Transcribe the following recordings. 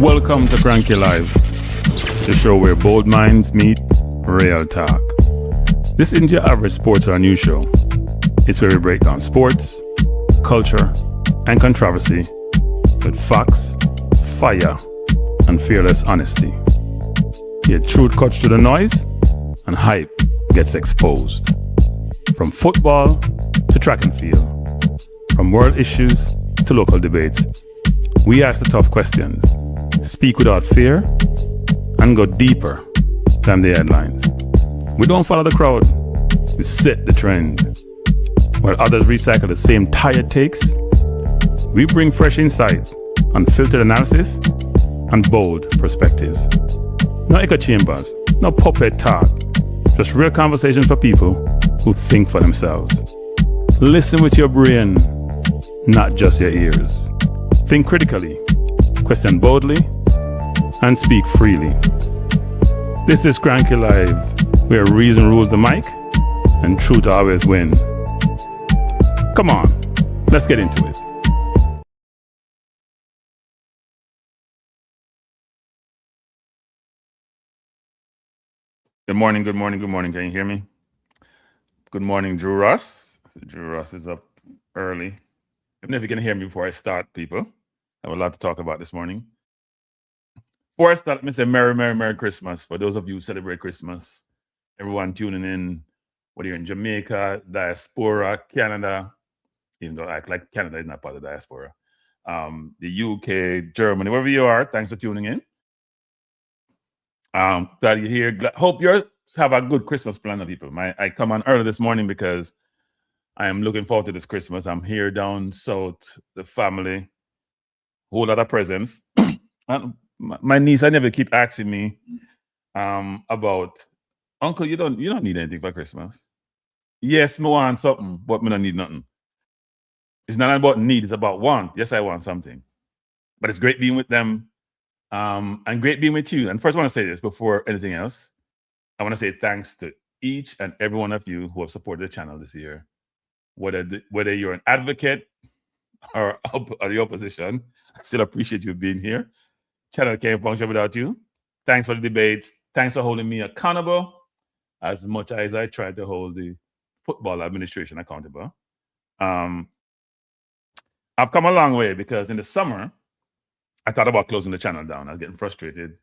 Welcome to Cranky Live, the show where bold minds meet real talk. This isn't your average sports or news show. It's where we break down sports, culture, and controversy with facts, fire, and fearless honesty. Here, truth cuts through the noise and hype gets exposed. From football to track and field, from world issues to local debates, we ask the tough questions, speak without fear, and go deeper than the headlines. We don't follow the crowd, we set the trend. While others recycle the same tired takes, we bring fresh insight, unfiltered analysis, and bold perspectives. No echo chambers, no puppet talk, just real conversation for people who think for themselves. Listen with your brain, not just your ears. Think critically, question boldly, and speak freely. This is Cranky Live, where reason rules the mic and truth always wins. Come on, let's get into it. Good morning. Can you hear me? Good morning, Drew Ross. Drew Ross is up early. Even if you can hear me before I start, people, I have a lot to talk about this morning. Before I start, let me say Merry Christmas. For those of you who celebrate Christmas, everyone tuning in, whether you're in Jamaica, diaspora, Canada, even though I act like Canada is not part of the diaspora, the UK, Germany, wherever you are, thanks for tuning in. Glad you're here. Hope you have a good Christmas plan, people. I come on early this morning because I am looking forward to this Christmas. I'm here down south, the family, whole lot of presents. And my niece, I never keep asking me about, Uncle, you don't need anything for Christmas. Yes, me want something, but me don't need nothing. It's not about need, it's about want. Yes, I want something. But it's great being with them. And great being with you. And first, I want to say this before anything else. I want to say thanks to each and every one of you who have supported the channel this year. Whether you're an advocate or the opposition, I still appreciate you being here. Channel can't function without you. Thanks for the debates. Thanks for holding me accountable as much as I try to hold the football administration accountable. I've come a long way because in the summer, I thought about closing the channel down. I was getting frustrated.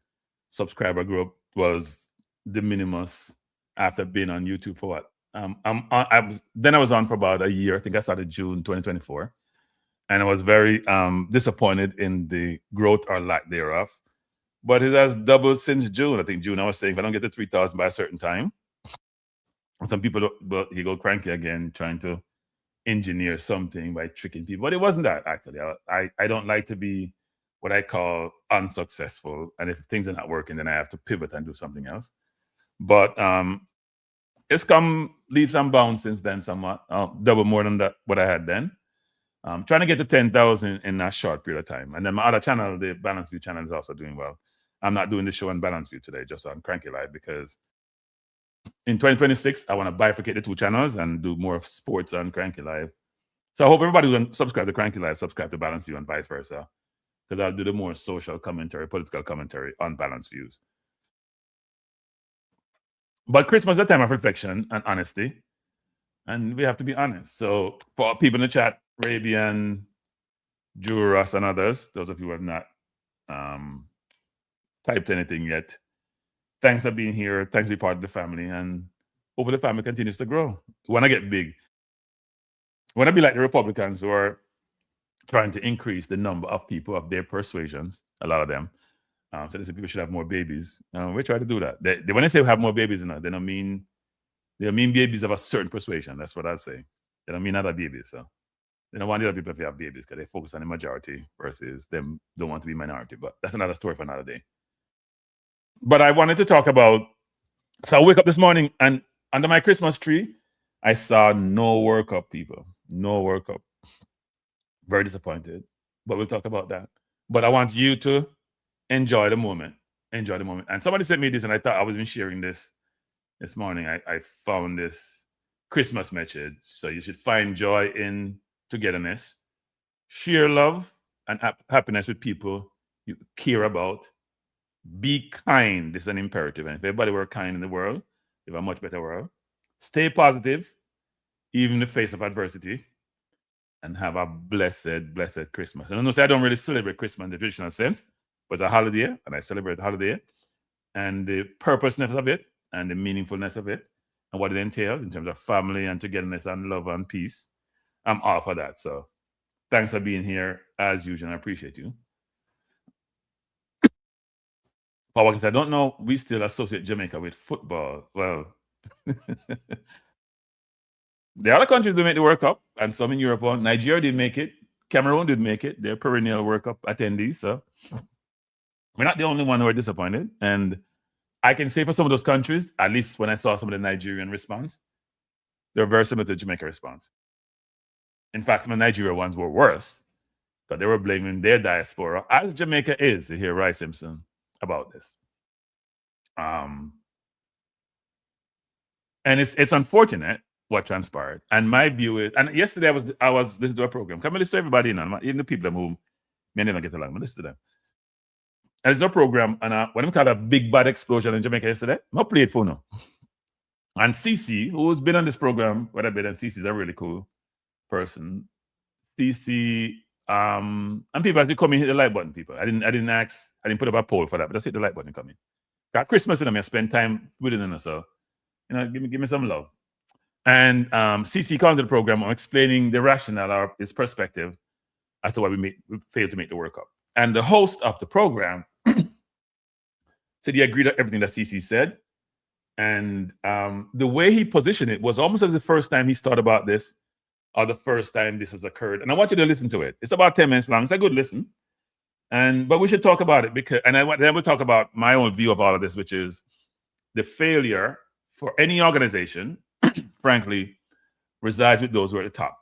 Subscriber growth was de minimis after being on YouTube for what? I was on for about a year. I think I started June 2024. And I was very disappointed in the growth or lack thereof. But it has doubled since June. I think June, I was saying, if I don't get to 3,000 by a certain time, and some people, but he go cranky again, trying to engineer something by tricking people. But it wasn't that, actually. I don't like to be what I call unsuccessful. And if things are not working, then I have to pivot and do something else. But it's come leaps and bounds since then somewhat, double more than that what I had then. Trying to get to 10,000 in a short period of time. And then my other channel, the Balance View channel, is also doing well. I'm not doing the show on Balance View today, just on Cranky Live, because in 2026, I want to bifurcate the two channels and do more of sports on Cranky Live. So I hope everybody who subscribe to Cranky Live, subscribe to Balance View and vice versa, because I'll do the more social commentary, political commentary on Balance Views. But Christmas is a time of reflection and honesty, and we have to be honest. So for people in the chat, Rabian, Drew Ross, and others, those of you who have not typed anything yet, thanks for being here. Thanks for being part of the family, and hope the family continues to grow. We want to get big. We want to be like the Republicans who are trying to increase the number of people of their persuasions, a lot of them. So they say people should have more babies. We try to do that. When they say we have more babies, they don't mean babies of a certain persuasion. That's what I say. They don't mean other babies. So they don't want the other people to have babies because they focus on the majority versus them don't want to be minority. But that's another story for another day. But I wanted to talk about, so I wake up this morning and under my Christmas tree, I saw no World Cup, people. No World Cup. Very disappointed. But we'll talk about that. But I want you to enjoy the moment. Enjoy the moment. And somebody sent me this, and I thought I was been sharing this morning. I found this Christmas message. So you should find joy in togetherness, share love and happiness with people you care about. Be kind. This is an imperative. And if everybody were kind in the world, we have a much better world. Stay positive, even in the face of adversity, and have a blessed, blessed Christmas. And I know I don't really celebrate Christmas in the traditional sense, but it's a holiday, and I celebrate the holiday and the purposeness of it and the meaningfulness of it and what it entails in terms of family and togetherness and love and peace. I'm all for that. So thanks for being here as usual. I appreciate you. Power, I don't know, we still associate Jamaica with football. Well, the other countries did make the World Cup, and some in Europe won. Nigeria did make it. Cameroon did make it. They're perennial World Cup attendees. So we're not the only one who are disappointed. And I can say for some of those countries, at least when I saw some of the Nigerian response, they're very similar to the Jamaica response. In fact, some of the Nigeria ones were worse, but they were blaming their diaspora, as Jamaica is, to hear Roy Simpson about this. And it's unfortunate what transpired. And my view is, and yesterday I was listening to a program. Come and listen to everybody, even the people who may never get along, but listen to them. And it's a program, and when we call a big bad explosion in Jamaica yesterday, not played for no. And CC, who's been on this program quite a bit, and CC is a really cool person. CC, and people actually come in, hit the like button, people. I didn't put up a poll for that, but just hit the like button and come in. Got Christmas in them, I spend time with them, so give me some love. And CC came to the program. I'm explaining the rationale or his perspective as to why we failed to make the World Cup. And the host of the program said he agreed with everything that CC said. And the way he positioned it was almost as the first time he's thought about this or the first time this has occurred. And I want you to listen to it. It's about 10 minutes long. It's a good listen. But we should talk about it then we'll talk about my own view of all of this, which is the failure for any organization, frankly, resides with those who are at the top.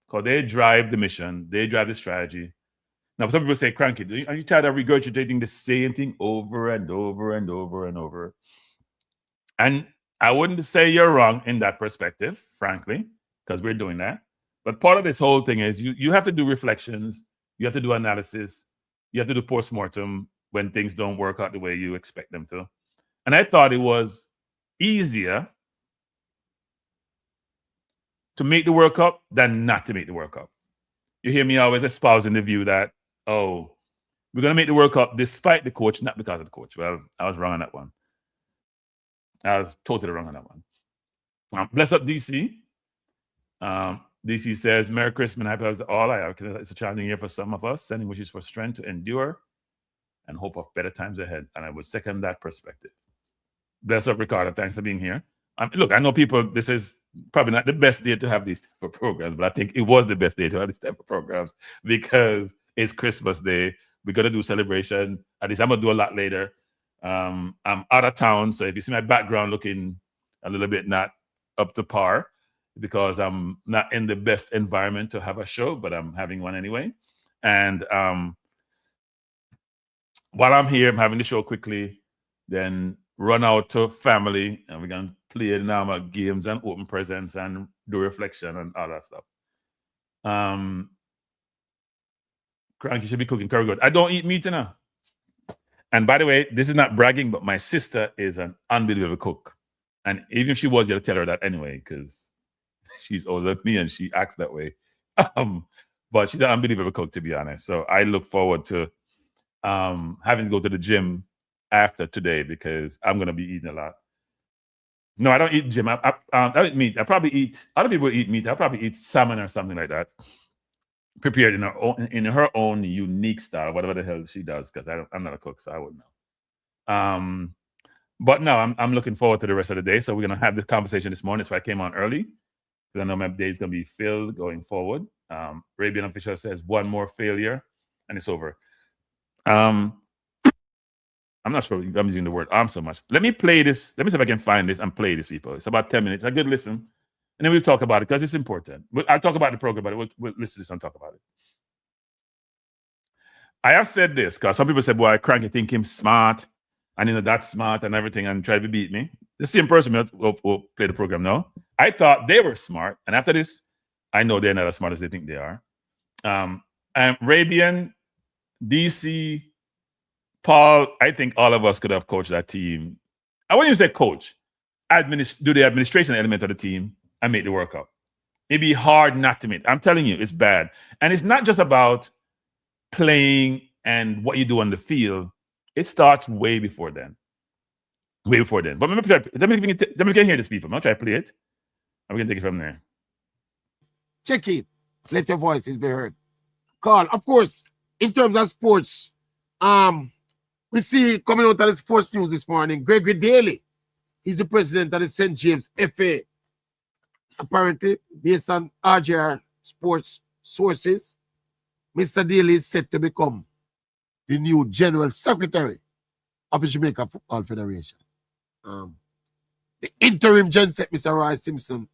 Because they drive the mission, they drive the strategy. Now, some people say, Cranky, are you tired of regurgitating the same thing over and over and over and over? And I wouldn't say you're wrong in that perspective, frankly, because we're doing that. But part of this whole thing is you have to do reflections, you have to do analysis, you have to do post-mortem when things don't work out the way you expect them to. And I thought it was easier to make the World Cup than not to make the World Cup. You hear me always espousing the view that, we're going to make the World Cup despite the coach, not because of the coach. Well, I was wrong on that one. I was totally wrong on that one. Bless up DC. DC says, Merry Christmas and Happy Holidays to all. It's a challenging year for some of us, sending wishes for strength to endure and hope of better times ahead. And I would second that perspective. Bless up, Ricardo. Thanks for being here. Look, I know people, this is probably not the best day to have these type of programs, but I think it was the best day to have these type of programs because it's Christmas Day. We're going to do celebration. At least I'm going to do a lot later. I'm out of town, so if you see my background looking a little bit not up to par, because I'm not in the best environment to have a show, but I'm having one anyway. And while I'm here, I'm having the show quickly, then run out to family, and we're going to play normal games and open presents and do reflection and all that stuff. Cranky should be cooking curry good. I don't eat meat now. And by the way, this is not bragging, but my sister is an unbelievable cook. And even if she was, you'll tell her that anyway, because she's older than me and she acts that way. But she's an unbelievable cook, to be honest. So I look forward to having to go to the gym after today because I'm going to be eating a lot. No, I don't eat gym. I don't eat meat. I probably eat, other people eat meat. I probably eat salmon or something like that, prepared in her own unique style, whatever the hell she does, because I'm not a cook, so I wouldn't know. But no, I'm looking forward to the rest of the day. So we're going to have this conversation this morning. So I came on early because I know my day is going to be filled going forward. Arabian official says one more failure and it's over. I'm not sure I'm using the word arm so much. Let me play this. Let me see if I can find this and play this, people. It's about 10 minutes. A good listen. And then we'll talk about it because it's important. I'll talk about the program, but we'll listen to this and talk about it. I have said this because some people said, boy, Cranky think him smart and that's smart and everything and try to beat me. The same person will play the program now. I thought they were smart. And after this, I know they're not as smart as they think they are. Arabian, DC, Paul, I think all of us could have coached that team. I wouldn't even say coach. Do the administration element of the team and make the World Cup. It'd be hard not to make. I'm telling you, it's bad. And it's not just about playing and what you do on the field. It starts way before then. Way before then. But let me get hear this, people. I'll try to play it. And we can take it from there. Check it. Let your voices be heard. Carl, of course, in terms of sports, we see coming out of the sports news this morning, Gregory Daly. He's the president of the St. James FA. Apparently, based on RJR sports sources, Mr. Daly is set to become the new general secretary of the Jamaica Football Federation. The interim gen set, Mr. Roy Simpson,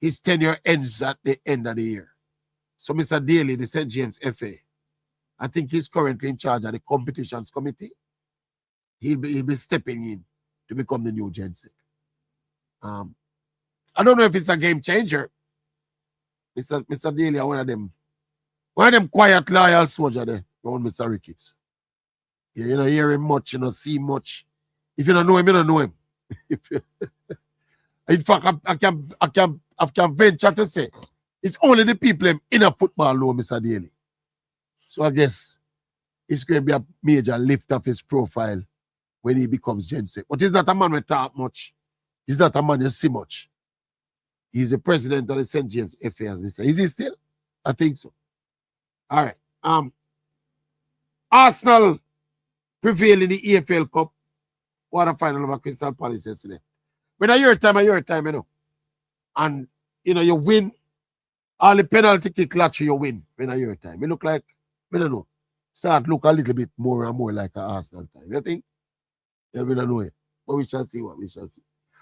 his tenure ends at the end of the year. So Mr. Daly, the St. James FA, I think he's currently in charge of the competitions committee. He'll be stepping in to become the new gen sec. I don't know if it's a game changer. Mr. Daly, one of them quiet, loyal soldier there, around Mr. Ricketts. Yeah, you don't hear him much, you don't see much. If you don't know him, you don't know him. In fact, I can venture to say it's only the people in a football know Mr. Daly. So I guess it's going to be a major lift of his profile when he becomes gen sec. But he's not a man who talk much. He's not a man who see much. He's the president of the St. James FA, as we say. Is he still? I think so. All right. Arsenal prevailed in the EFL Cup quarterfinal over Crystal Palace yesterday. When your time, you know. And, you know, you win. All the penalty kick lottery, you win when your time. It look like, I don't know, start look a little bit more and more like an Arsenal time. You think? Yeah, we don't know it. But we shall see what we shall see.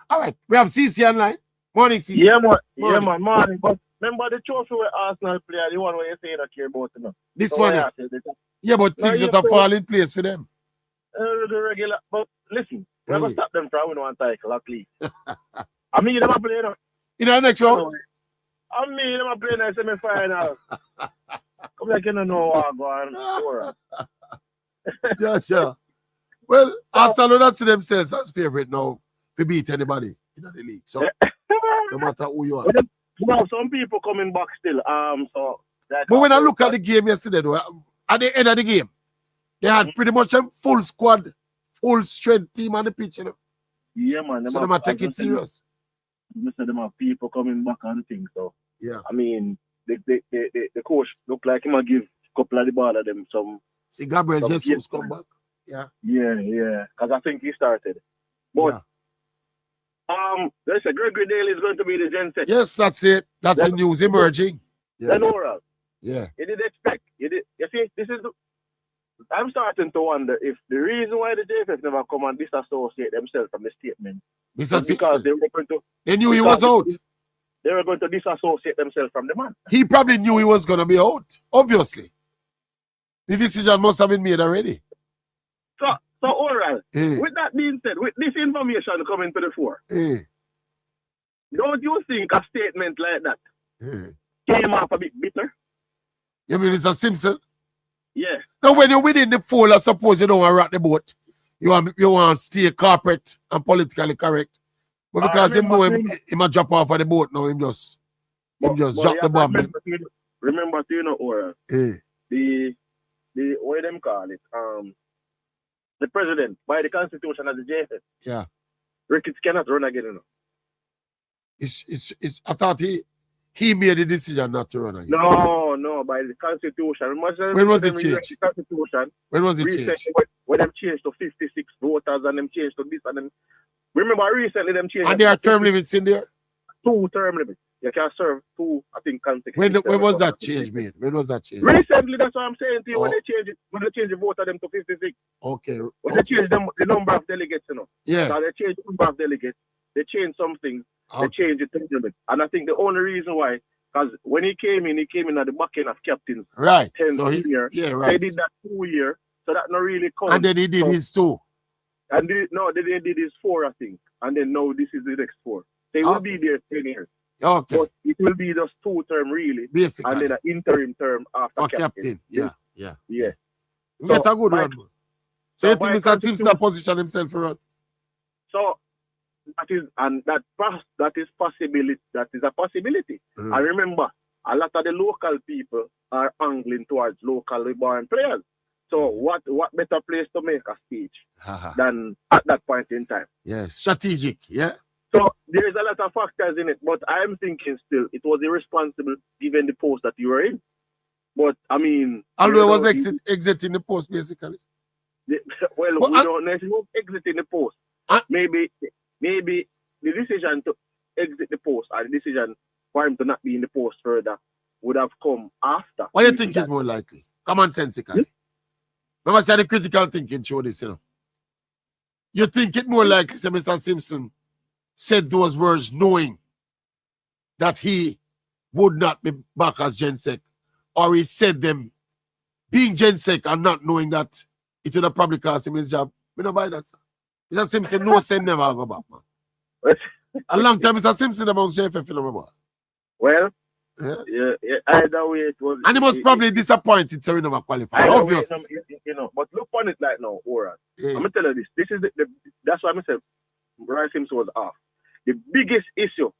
All right. We have CC online. Morning, CC. Yeah, man. Yeah, man. Morning. But remember the trophy where Arsenal play, the one where you say that care about it now. This one. Yeah, but things just have fall in place for them. The regular. But listen, we never stop them from winning one title, at least. I mean, them are playing. In the next round? I mean, them are playing in the semi-final. Come like you don't know what going on. Yeah, sure. Well, Arsenal don't see themselves as favorite now to beat anybody in the league. So, no matter who you are. Well, some people coming back still. But when I look at the game yesterday, though, at the end of the game, they had pretty much a full squad, full strength team on the pitch, you know. Yeah, man. So they might take it serious. You said them have people coming back and things. So yeah. I mean, the coach look like he might give a couple of the ball of them some. See, Gabriel Jesus come back. Yeah. Yeah. Because I think he started. But there's a Gregory Daly is going to be the gen sec. Yes, that's it. That's the news emerging. Yeah. Then oral. Yeah. You did expect. You see, this is. I'm starting to wonder if the reason why the JFF never come and disassociate themselves from the statement is because they knew he was out. They were going to disassociate themselves from the man. He probably knew he was going to be out. Obviously, the decision must have been made already. So all right. With that being said, with this information coming to the fore, don't you think a statement like that came off a bit bitter? You mean Mr. Simpson? Yeah. Now, when you're within the fold, I suppose you don't want to rock the boat. You want to stay corporate and politically correct. But because him know him might drop off of the boat now, him just drop the bomb. Remember, you know, Ora, the what them call it, the president, by the constitution of the JFF. Yeah. Ricketts cannot run again, you know. I thought he made the decision not to run again. No, by the constitution. When was it changed? When was it changed? When them changed to 56 voters and them changed to this and them. Remember recently them changed. And there are term limits in there? 2 term limits. You can serve 2, I think, consecutive. When was that change made? When was that change? Recently, that's what I'm saying to you. When they change the vote of them to 56. Okay. When they change the number of delegates, you know. Yeah. So they change the number of delegates. They change something. Okay. They change the term limit. And I think the only reason why, because when he came in at the back end of captains. Right. 10 so year. Yeah, right. They did that 2 year. So that not really counts. And then he did his 2. And they did his 4, I think. And then now this is the next 4. They will be there 10 years. Okay. But it will be just 2 term really. Basically. And then an interim term after captain. Yeah. Yeah. Get a good one. So you think Mr. Simpson position himself for run? So that is possibility. That is a possibility. I remember a lot of the local people are angling towards locally born players. So what better place to make a speech than at that point in time? Yeah, strategic, yeah. So there's a lot of factors in it, but I'm thinking still it was irresponsible given the post that you were in. But I mean, although it was exiting the post basically. Well, we don't know if he was exiting the post. Maybe the decision to exit the post or the decision for him to not be in the post further would have come after. What do you think is more likely? Commonsensically. Remember, say the critical thinking show this, you know. You think it more likely, say Mr. Simpson said those words knowing that he would not be back as Gensec, or he said them being Gensec and not knowing that it would have probably cost him his job? We don't buy that, sir. Mr. Simpson no send never go back, man. A long time Mr. Simpson amongst JFF, you know, boss. Well, either way it was. And he was probably disappointed, so he never qualified. Obviously. You know, but look on it like now, Ora. I'm gonna tell you this. This is that's why I said Brian Simpson was off. The biggest issue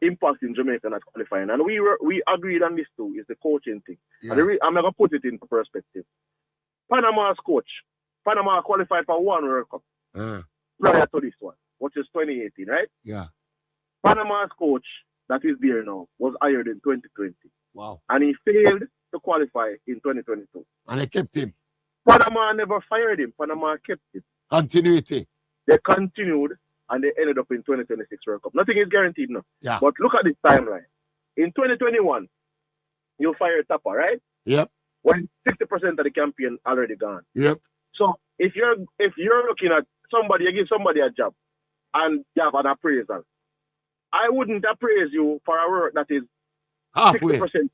impact in Jamaica not qualifying, and we agreed on this too, is the coaching thing. And I'm gonna put it into perspective. Panama's coach, Panama qualified for one World Cup prior to this one, which is 2018, right? Yeah. Panama's coach that is there now was hired in 2020. Wow. And he failed to qualify in 2022. And they kept him. Panama never fired him. Panama kept him. Continuity. They continued and they ended up in 2026 World Cup. Nothing is guaranteed now. Yeah. But look at this timeline. In 2021, you fired Tapa, right? Yep. When 60% of the campaign already gone. Yep. So if you're looking at somebody, you give somebody a job and you have an appraisal, I wouldn't appraise you for a work that is halfway 60%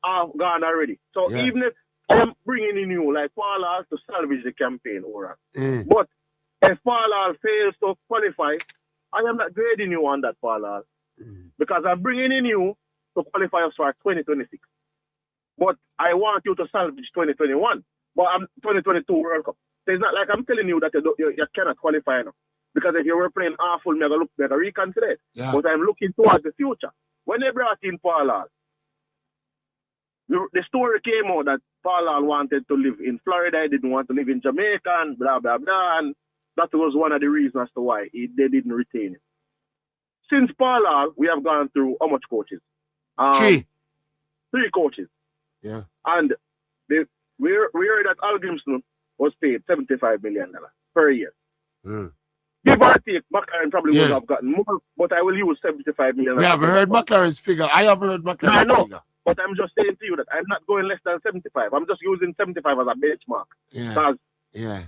gone already. So even if I'm bringing in you like Paul Hall to salvage the campaign, but if Paul Hall fails to qualify, I am not grading you on that, Paul Hall, because I'm bringing in you to qualify us for 2026. But I want you to salvage 2021, but I'm 2022 World Cup. So it's not like I'm telling you that you cannot qualify now. Because if you were playing awful, I'm going to reconsider it. Yeah. But I'm looking towards the future. When they brought in Paul Hall, the story came out that Paul Hall wanted to live in Florida, he didn't want to live in Jamaica, and blah, blah, blah. And that was one of the reasons as to why they didn't retain him. Since Paul Hall, we have gone through how much coaches? 3 coaches. Yeah. And we heard that Al Grimston was paid $75 million per year. Give or take, McLaren probably would have gotten more, but I will use $75 million. We haven't heard McLaren's figure. I haven't heard McLaren's figure. But I'm just saying to you that I'm not going less than 75. I'm just using 75 as a benchmark. Because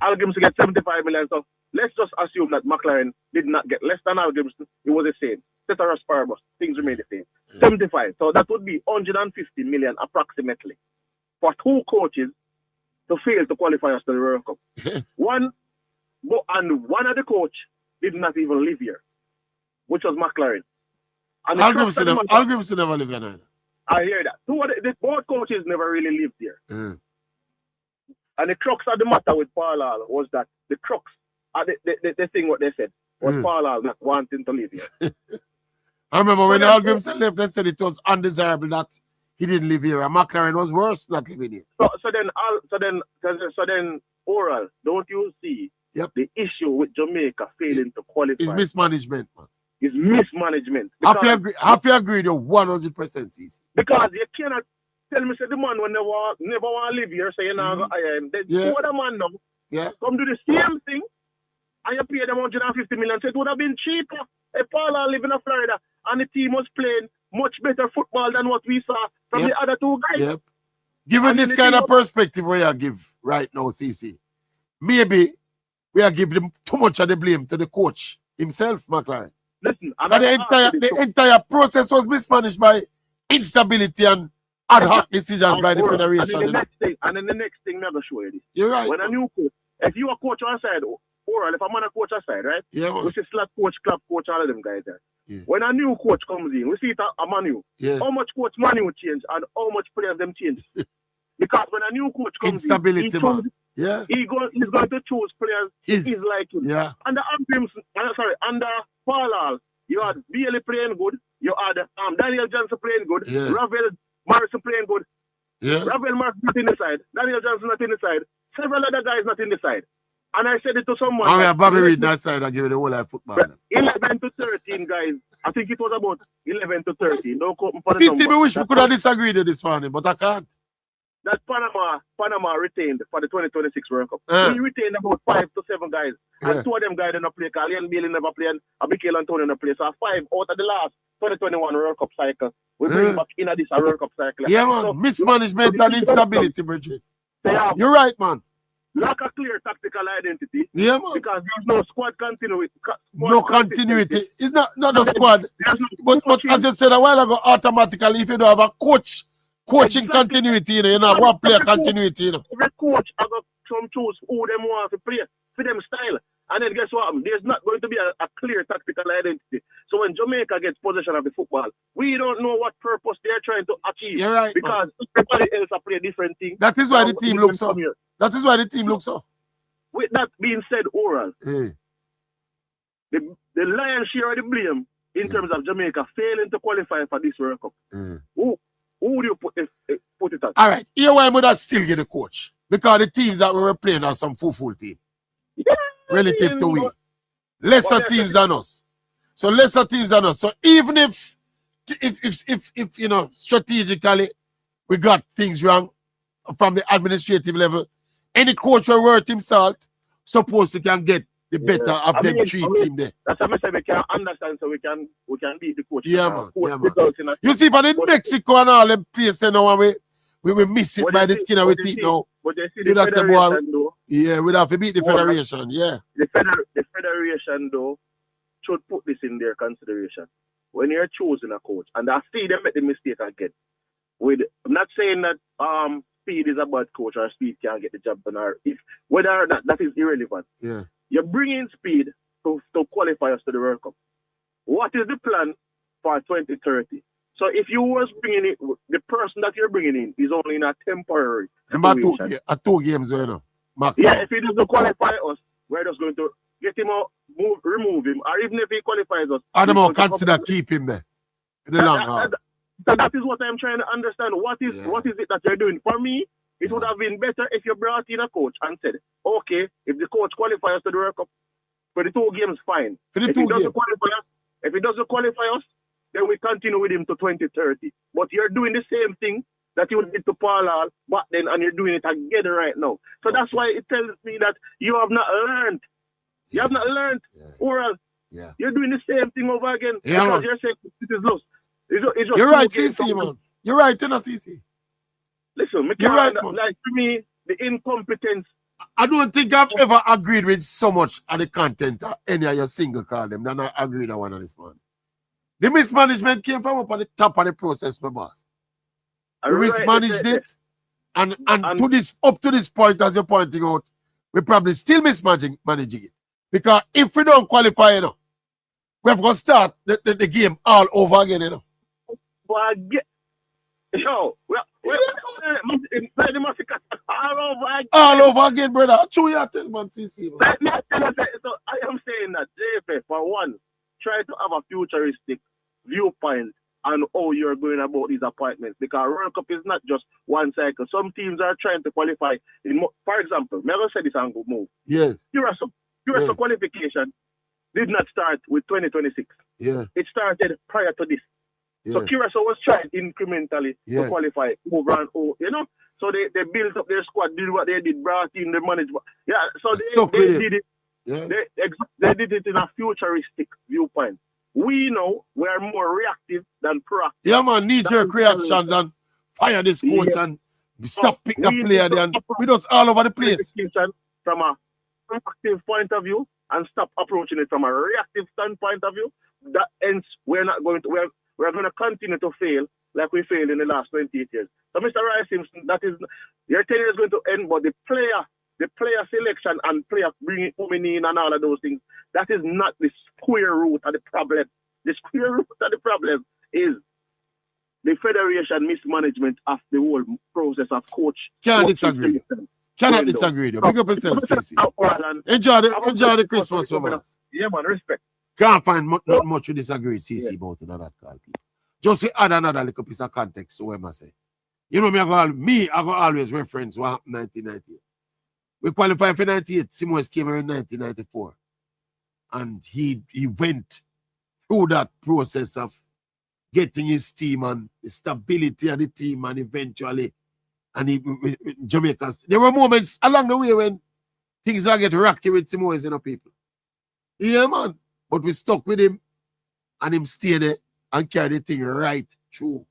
Al Grimston gets $75 million. So let's just assume that McLaren did not get less than Al Grimston. It was the same. Ceteris paribus, things remain the same. 75. So that would be $150 million approximately for 2 coaches to fail to qualify us to the World Cup. One of the coach did not even live here, which was McLaren. And Al Grimston never lived here. I hear that. Both coaches never really lived here. And the crux of the matter with Paul Hall was that the crux, the thing what they said, was Paul Hall not wanting to live here. I remember when Al Grimston left, they said it was undesirable that he didn't live here. And McLaren was worse not living here. So then, Oral, don't you see the issue with Jamaica failing to qualify? It's mismanagement, man. It's mismanagement. Happy agree to 100% CC. Because you cannot tell me say the man will never want to live here, so you know two other man now come do the same thing and you pay them $150 million. So it would have been cheaper if Paul Hall live in Florida and the team was playing much better football than what we saw from the other 2 guys. Given this kind of perspective where you give right now, CC, maybe we are giving too much of the blame to the coach himself, McLaren. Listen, the entire process was mismanaged by instability and ad hoc decisions by the federation. And then the next thing, I'm going to show you this. You're right. When a new coach, if you are coach on side, or if I'm on a coach aside, right? Yeah. Which is slap coach, club coach, all of them guys there. When a new coach comes in, we see it a Manu. How much coach Manu change and how much players them change. Because when a new coach comes instability, in, Yeah. He's going to choose players he's like him. Yeah. Under Paul Hall, you had Bailey playing good. You had Daniel Johnson playing good. Yeah. Ravel Morrison playing good. Yeah. Ravel Morrison not in the side. Daniel Johnson not in the side. Several other guys not in the side. And I said it to someone. I mean, Bobby Reid that side, I give it the whole life football. 11 to 13, guys. I think it was about 11 to 13. No quote for the See, number. we wish we could have disagreed this morning, but I can't. That Panama retained for the 2026 World Cup. We retained about 5 to 7 guys. And 2 of them guys did not play. Ian Bailey never played, and Mikel Antonio never played. So 5 out of the last 2021 World Cup cycle. We bring back in this World Cup cycle. Yeah, man. So, mismanagement and instability, Bridget. You're right, man. Lack of clear tactical identity. Yeah, man. Because there's no squad continuity. No continuity. It's not the squad. But as you said a while ago, automatically, if you don't have a coaching continuity, you know, one player continuity. You know. Every coach has got some choose who them want to play for them style. And then guess what? There's not going to be a clear tactical identity. So when Jamaica gets possession of the football, we don't know what purpose they're trying to achieve. You're right. Because everybody else are playing different things. That is why the team looks so. That is why the team looks so. With that being said, Oral, the lion's share of the blame in terms of Jamaica failing to qualify for this World Cup. Who would you put it at? All right. Here why would I still get a coach? Because the teams that we were playing are some full team. Yeah, relative to we. Lesser teams than us. So lesser teams than us. So even if you know, strategically we got things wrong from the administrative level, any coach will worth himself supposed to can get the better of them three team there. That's a message we can understand, so we can beat the coach. Yeah, man. You see, but in Mexico and all them places now, we miss it by the skin of our teeth now. But they see the federation, though. Yeah, we'd have to beat the federation, yeah. The federation, though, should put this in their consideration. When you're choosing a coach, and I see them make the mistake again. I'm not saying that Speed is a bad coach or Speed can't get the job done, or if whether or not that is irrelevant. Yeah. You're bringing Speed to qualify us to the World Cup. What is the plan for 2030? So if you was bringing it, the person that you're bringing in is only in a temporary situation. Two games, you know, max. Yeah, if he doesn't qualify us, we're just going to get him out, remove him, or even if he qualifies us, I don't know, consider keep him there in the long haul. So that is what I'm trying to understand. What is it that you're doing? For me, it would have been better if you brought in a coach and said, okay, if the coach qualifies us to the World Cup, for the 2 games, fine. If he doesn't qualify us, then we continue with him to 2030. But you're doing the same thing that you did to Paul Hall back then, and you're doing it again right now. So that's why it tells me that you have not learned. You have not learned, or else you're doing the same thing over again. Because you're saying it is lost. It's just you're right, CC, man. You're right, you know, CC. Listen, you're right, man. Like, to me, the incompetence. I don't think I've ever agreed with so much of the content of any of your single call them than I agreed on one of this morning. The mismanagement came from up on the top of the process, my boss. We mismanaged it, and to this up to this point, as you're pointing out, we probably still managing it. Because if we don't qualify, you know, we have to start the game all over again, you know. But all over again, brother. True, you tell man, CC. So I am saying that JFF, for one, try to have a futuristic viewpoint on how you're going about these appointments, because World Cup is not just one cycle. Some teams are trying to qualify. For example, Melo said this and good move. Yes. Curacao qualification did not start with 2026. Yeah. It started prior to this. Yeah. So Curacao was trying incrementally to qualify over and over, you know. So they built up their squad, did what they did, brought in the management. Yeah, so they did it. Yeah. They did it in a futuristic viewpoint. We know we are more reactive than proactive. Yeah, man, knee-jerk reactions and fire this coach and stop picking the player there. We just all over the place. From a proactive point of view and stop approaching it from a reactive standpoint of view. That ends, we're going to continue to fail like we failed in the last 28 years. So, Mr. Rice Simpson, that is, your tenure is going to end, but the player selection and player bringing women in and all of those things, that is not the square root of the problem. The square root of the problem is the federation mismanagement of the whole process of coach. Can't disagree. Cannot disagree though. Big up yourself, CC. Enjoy the Christmas from us. Yeah, man, respect. Can't find not much to disagree with CC about in that call. Just to add another little piece of context to what I say. You know, I go always reference what happened in 1998. We qualified for 98. Simoes came here in 1994. And he went through that process of getting his team and the stability of the team, and eventually, Jamaica. There were moments along the way when things are getting rocky with Simoes, people. Yeah, man. But we stuck with him, and him stayed there and carried the thing right through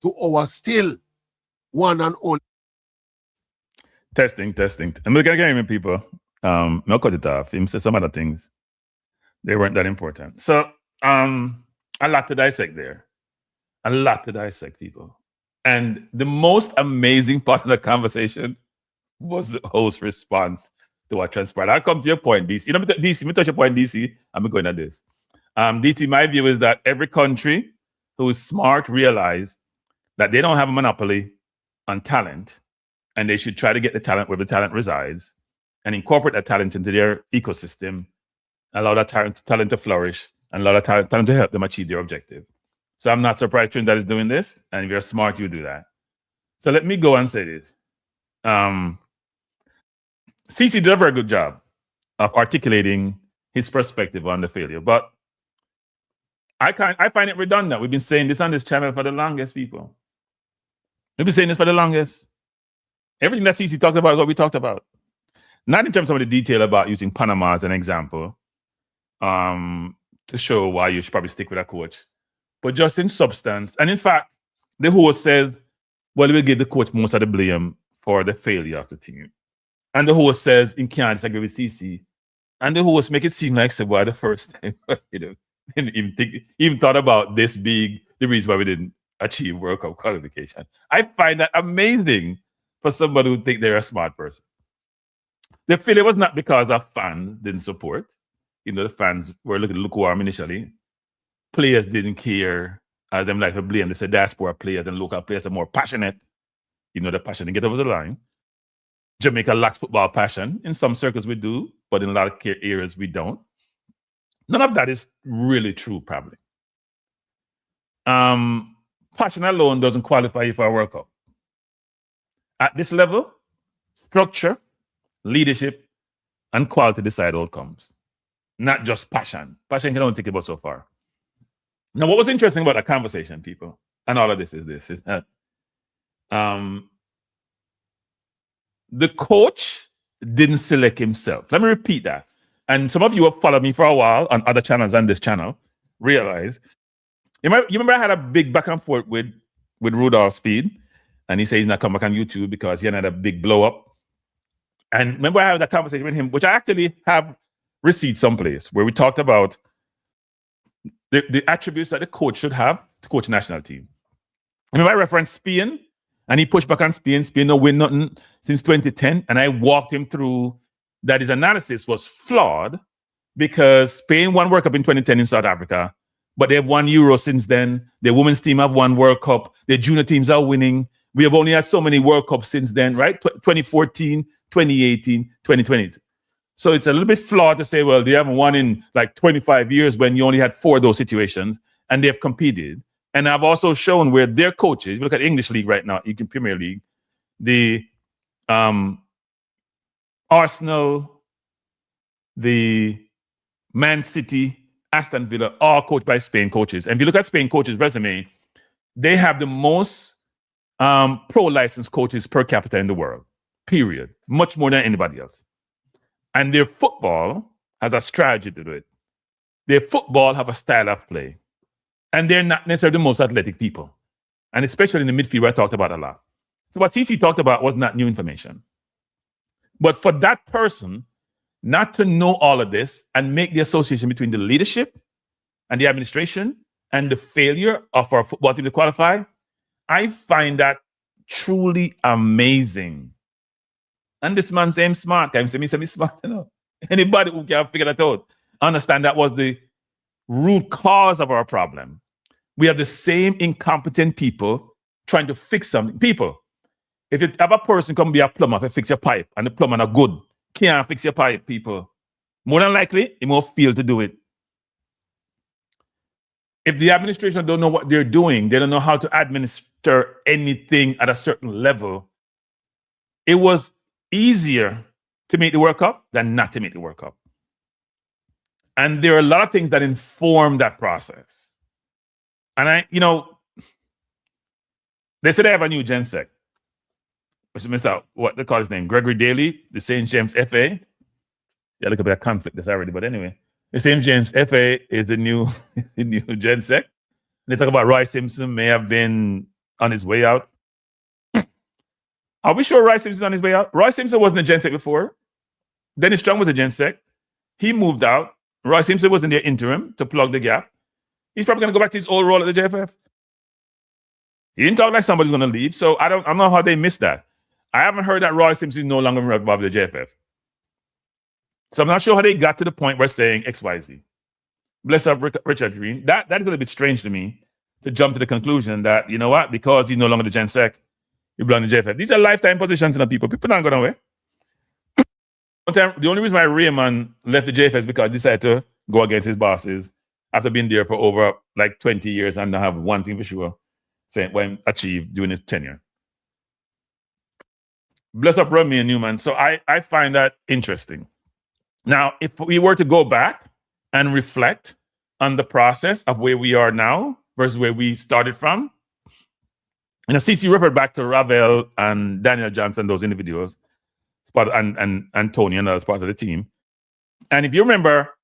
to our still one and only. Testing. I'm looking at game, people. I'll cut it off. Him say some other things. They weren't that important. So, a lot to dissect there. A lot to dissect, people. And the most amazing part of the conversation was the host's response to what transpired. I'll come to your point, DC. DC, let me touch your point, DC. I'm going at this. DC, my view is that every country who is smart realize that they don't have a monopoly on talent, and they should try to get the talent where the talent resides and incorporate that talent into their ecosystem, allow that talent to flourish, and allow that talent to help them achieve their objective. So I'm not surprised Trinidad is doing this, and if you're smart, you do that. So let me go and say this. CC did a very good job of articulating his perspective on the failure, but I find it redundant. We've been saying this on this channel for the longest, people. We've been saying this for the longest. Everything that CC talked about is what we talked about. Not in terms of the detail about using Panama as an example to show why you should probably stick with a coach, but just in substance. And in fact, the host says, well, we'll give the coach most of the blame for the failure of the team. And the host says, in can't disagree with CC. And the host make it seem like, well, the first time, didn't even thought about this being the reason why we didn't achieve World Cup qualification. I find that amazing for somebody who think they're a smart person. The failure was not because of fans didn't support. The fans were looking lukewarm initially. Players didn't care, as them like to blame. They said diaspora players and local players are more passionate. The passion to get over the line. Jamaica lacks football passion. In some circles we do, but in a lot of areas we don't. None of that is really true, probably. Passion alone doesn't qualify you for a World Cup. At this level, structure, leadership, and quality decide outcomes. Not just passion. Passion can only take you about so far. Now, what was interesting about the conversation, people, and all of this is that the coach didn't select himself. Let me repeat that. And some of you have followed me for a while on other channels and this channel realize, you remember I had a big back and forth with Rudolph Speed, and he said he's not coming back on YouTube because he had a big blow up. And remember I had that conversation with him, which I actually have received someplace, where we talked about the attributes that the coach should have to coach a national team. Remember I referenced Spain, and he pushed back on Spain. Spain no win nothing since 2010, and I walked him through that his analysis was flawed because Spain won World Cup in 2010 in South Africa, but they have won Euro since then. The women's team have won World Cup. The junior teams are winning. We have only had so many World Cups since then, right? 2014, 2018, 2022. So it's a little bit flawed to say, well, they haven't won in like 25 years when you only had 4 of those situations, and they've competed. And I've also shown where their coaches, if you look at English League right now, English Premier League, the Arsenal, the Man City, Aston Villa, all coached by Spain coaches. And if you look at Spain coaches' resume, they have the most pro-licensed coaches per capita in the world, period. Much more than anybody else. And their football has a strategy to do it. Their football have a style of play. And they're not necessarily the most athletic people. And especially in the midfield, where I talked about a lot. So what CC talked about was not new information. But for that person not to know all of this and make the association between the leadership and the administration and the failure of our football team to qualify, I find that truly amazing. And this man saying smart. I'm saying me smart, Anybody who can figure that out, understand that was the root cause of our problem. We have the same incompetent people trying to fix something. People, If you have a person come be a plumber to fix your pipe and the plumber not good, can't fix your pipe, people, more than likely, he won't feel to do it. If the administration don't know what they're doing, they don't know how to administer anything at a certain level, it was easier to make the World Cup than not to make the World Cup. And there are a lot of things that inform that process. And they said they have a new GenSec. Which is Mr. What they call his name? Gregory Daly, the St. James FA. Yeah, look at that conflict that's already, but anyway. The St. James FA is the new GenSec. They talk about Roy Simpson may have been on his way out. Are we sure Roy Simpson is on his way out? Roy Simpson wasn't a GenSec before. Dennis Strong was a GenSec. He moved out. Roy Simpson was in their interim to plug the gap. He's probably going to go back to his old role at the JFF. He didn't talk like somebody's going to leave, so I don't know how they missed that. I haven't heard that Roy Simpson is no longer involved with the JFF. So I'm not sure how they got to the point where saying XYZ. Bless up Richard Green. That is a little bit strange to me to jump to the conclusion that, you know what, because he's no longer the GenSec, he belongs to the JFF. These are lifetime positions in the people. People not going away. The only reason why Raymond left the JFF is because he decided to go against his bosses after being there for over like 20 years and not have one thing for sure saying when achieved during his tenure. Bless up Remy and Newman. So I find that interesting. Now, if we were to go back and reflect on the process of where we are now versus where we started from, CC referred back to Ravel and Daniel Johnson, those individuals, and Tony and others parts of the team. And if you remember,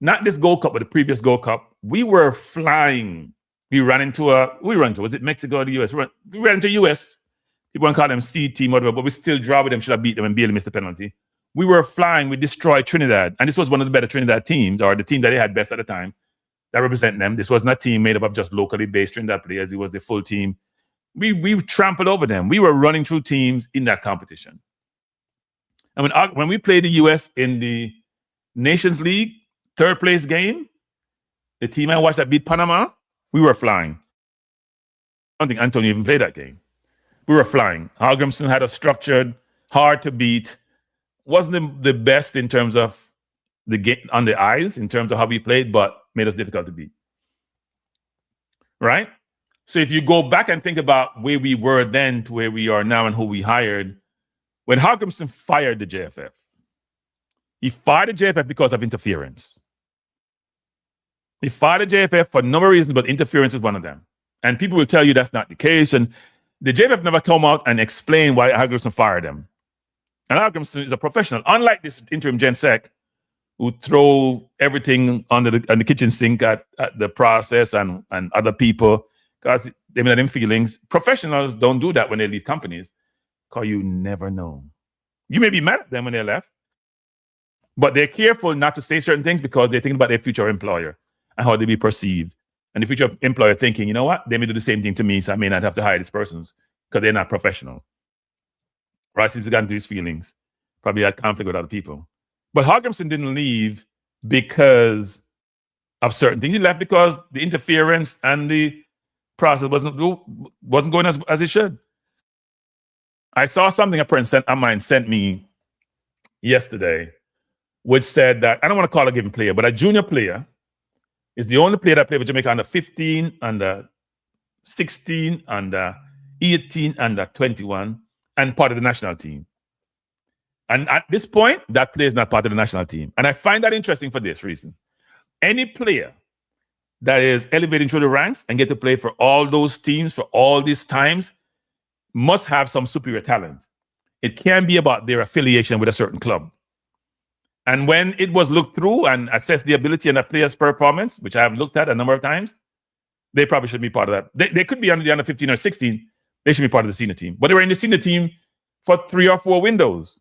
not this Gold Cup, but the previous Gold Cup, we were flying. We ran into, was it Mexico or the US? We ran into US. People want to call them C team, whatever, but we still draw with them, should have beat them and barely missed the penalty. We were flying, we destroyed Trinidad. And this was one of the better Trinidad teams, or the team that they had best at the time that represent them. This was not a team made up of just locally based Trinidad players. It was the full team. We trampled over them. We were running through teams in that competition. And when we played the US in the Nations League, third place game, the team I watched that beat Panama, we were flying. I don't think Antonio even played that game. We were flying. Hallgrimson had a structured, hard to beat, wasn't the best in terms of the game on the eyes, in terms of how we played, but made us difficult to beat. Right? So if you go back and think about where we were then to where we are now and who we hired, when Hallgrimson fired the JFF, he fired the JFF because of interference. He fired the JFF for a number of reasons, but interference is one of them. And people will tell you that's not the case. And the JFF never come out and explain why Hallgrimson fired them. And Hallgrimson is a professional, unlike this interim GenSec, who throw everything on the kitchen sink at the process and other people because they may have them feelings. Professionals don't do that when they leave companies because you never know. You may be mad at them when they left, but they're careful not to say certain things because they're thinking about their future employer and how they be perceived. And the future employer thinking, you know what, they may do the same thing to me, so I may not have to hire these persons because they're not professional. Right? Seems to get into his feelings. Probably had conflict with other people. But Hallgrimson didn't leave because of certain things. He left because the interference and the process wasn't going as it should. I saw something a friend of mine sent me yesterday, which said that, I don't want to call a given player, but a junior player is the only player that played with Jamaica under 15, under 16, under 18, under 21, and part of the national team. And at this point, that player is not part of the national team. And I find that interesting for this reason. Any player that is elevating through the ranks and get to play for all those teams for all these times must have some superior talent. It can be about their affiliation with a certain club. And when it was looked through and assessed the ability and a player's performance, which I have looked at a number of times, they probably should be part of that. They could be under the under 15 or 16. They should be part of the senior team. But they were in the senior team for 3 or 4 windows.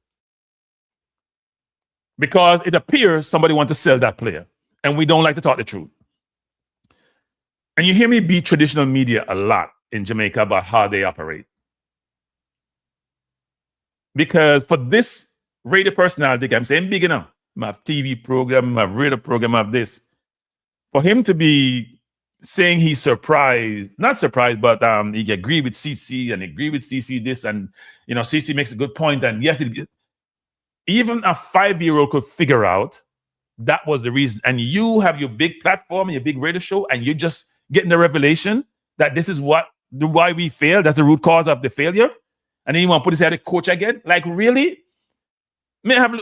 Because it appears somebody wants to sell that player. And we don't like to talk the truth. And you hear me beat traditional media a lot in Jamaica about how they operate. Because for this radio personality, I'm saying big enough. I have TV program, I have radio program, I have this. For him to be saying he's surprised, not surprised, but he agreed with CC and agree with CC this, and CC makes a good point, and yes, even a 5-year-old could figure out that was the reason. And you have your big platform, your big radio show, and you're just getting the revelation that this is why we failed. That's the root cause of the failure. And then you want to put his head at coach again? Like, really? May I have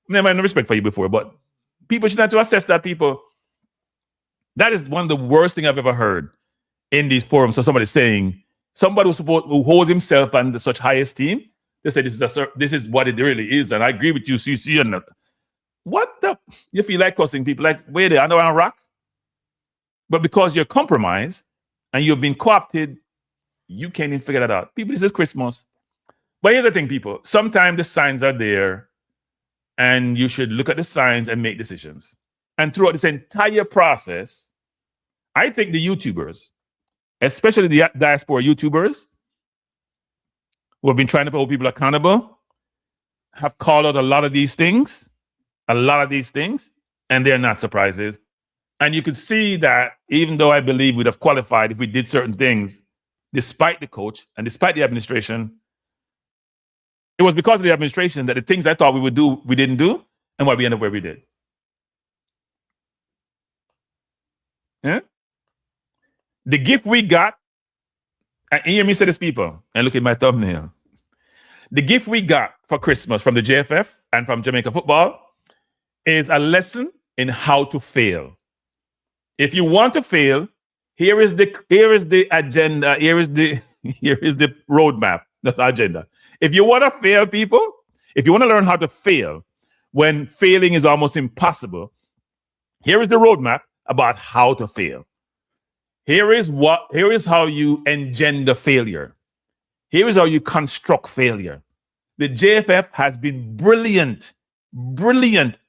no respect for you before, but people should have to assess that, people. That is one of the worst things I've ever heard in these forums. So somebody saying, somebody who holds himself under such high esteem, they say this is what it really is. And I agree with you, CC. And what the? You feel like cussing people, like, wait there, I know I'm rock. But because you're compromised and you've been co-opted, you can't even figure that out. People, this is Christmas. But here's the thing, people. Sometimes the signs are there and you should look at the signs and make decisions. And throughout this entire process, I think the YouTubers, especially the diaspora YouTubers, who have been trying to hold people accountable, have called out a lot of these things, and they're not surprises. And you could see that even though I believe we'd have qualified if we did certain things, despite the coach and despite the administration, it was because of the administration that the things I thought we would do, we didn't do, and why we ended up where we did. Yeah? The gift we got, and hear me say this, people, and look at my thumbnail. The gift we got for Christmas from the JFF and from Jamaica football is a lesson in how to fail. If you want to fail, here is the agenda, here is the roadmap, that's the agenda. If you want to fail, people, if you want to learn how to fail when failing is almost impossible, here is the roadmap about how to fail. Here is how you engender failure. Here is how you construct failure. The JFF has been brilliant,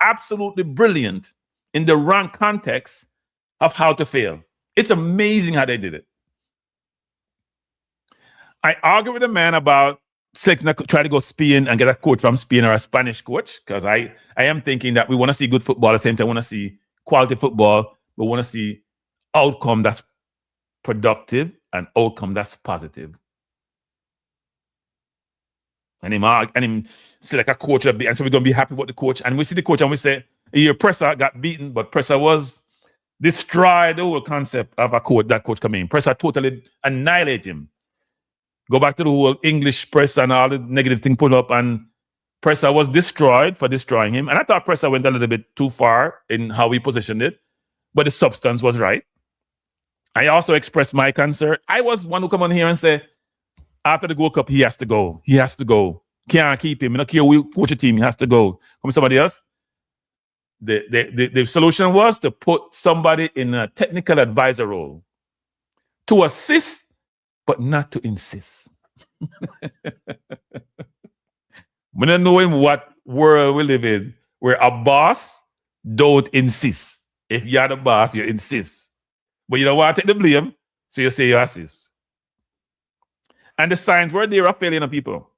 absolutely brilliant in the rant context of how to fail. It's amazing how they did it. I argued with a man about try to go Spain and get a coach from Spain or a Spanish coach, because I am thinking that we want to see good football at the same time. We want to see quality football, but we want to see outcome that's productive and outcome that's positive. And him say like a coach, and so we're going to be happy with the coach. And we see the coach and we say, your Presser got beaten, but Presser was destroyed the whole concept of a coach, that coach coming in. Presser totally annihilate him. Go back to the whole English press and all the negative thing put up, and Presser was destroyed for destroying him. And I thought Presser went a little bit too far in how he positioned it, but the substance was right. I also expressed my concern. I was one who come on here and say, after the World Cup, he has to go. He has to go. Can't keep him. I don't care who coach a team. He has to go. Come somebody else. The solution was to put somebody in a technical advisor role to assist, but not to insist. We don't know in what world we live in, where a boss don't insist. If you're the boss, you insist. But you don't want to take the blame, so you say you assist. And the signs were there of failing on people.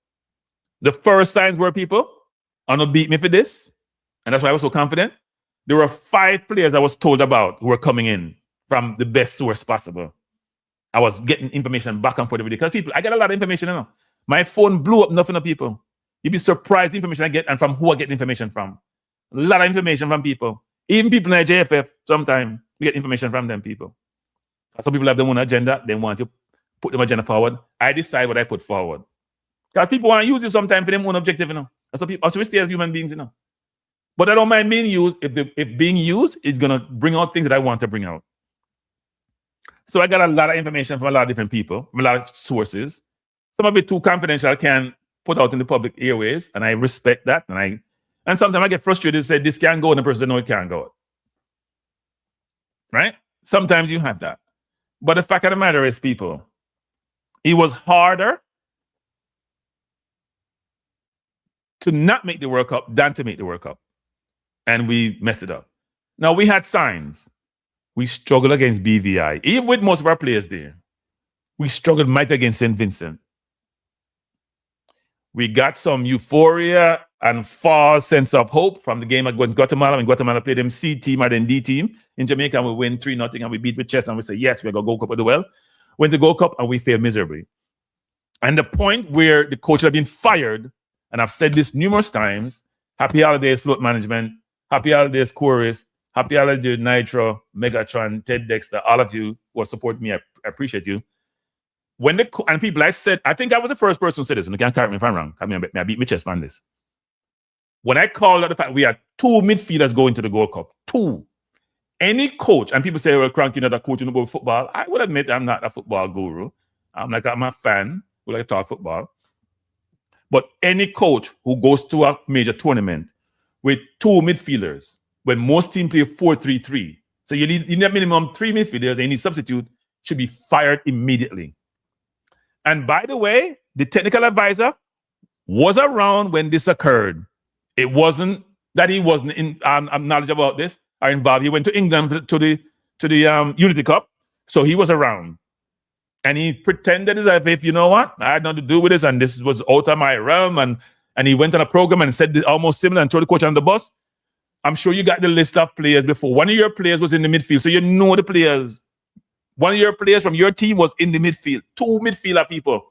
The first signs were, people, I'm going to beat me for this. And that's why I was so confident. There were 5 players I was told about who were coming in from the best source possible. I was getting information back and forth every day. Because people, I get a lot of information, you know. My phone blew up nothing of people. You'd be surprised the information I get and from who I get information from. A lot of information from people. Even people in the JFF, sometimes we get information from them people. Some people have their own agenda. They want to put their agenda forward. I decide what I put forward. Because people want to use it sometimes for their own objective, you know. That's what people, also we stay as human beings, you know. But I don't mind being used if being used is going to bring out things that I want to bring out. So I got a lot of information from a lot of different people, from a lot of sources. Some of it too confidential, I can't put out in the public airwaves, and I respect that. And sometimes I get frustrated and say, this can't go, and the person know it can't go. Right? Sometimes you have that. But the fact of the matter is, people, it was harder to not make the World Cup than to make the World Cup. And we messed it up. Now, we had signs. We struggled against BVI. Even with most of our players there, we struggled mighty against St. Vincent. We got some euphoria and false sense of hope from the game against Guatemala. When Guatemala played them C team or then D team in Jamaica, and we win 3-0 and we beat with chest and we say, yes, we're going to go Gold Cup as well. Went to Gold Cup and we failed miserably. And the point where the coach had been fired, and I've said this numerous times, happy holidays, float management, happy holidays, chorus, happy holidays, Nitro, Megatron, Ted Dexter, all of you who are supporting me, I appreciate you. When and people, I said, I think I was the first person who said this, and you can't correct me if I'm wrong. I beat my chest on this. When I called out the fact we had 2 midfielders going to the Gold Cup, 2. Any coach, and people say, well, Crank, you're not a coach in football. I would admit I'm not a football guru. I'm a fan who like to talk football. But any coach who goes to a major tournament with 2 midfielders, when most teams play 4-3-3, so you need minimum 3 midfielders, and you need substitute, should be fired immediately. And by the way, the technical advisor was around when this occurred. It wasn't that he wasn't knowledgeable about this or involved. He went to England to the Unity Cup, so he was around. And he pretended as if, you know what, I had nothing to do with this, and this was out of my realm. And he went on a program and said this almost similar and told the coach on the bus. I'm sure you got the list of players before. One of your players was in the midfield, so you know the players. One of your players from your team was in the midfield. 2 midfielder people.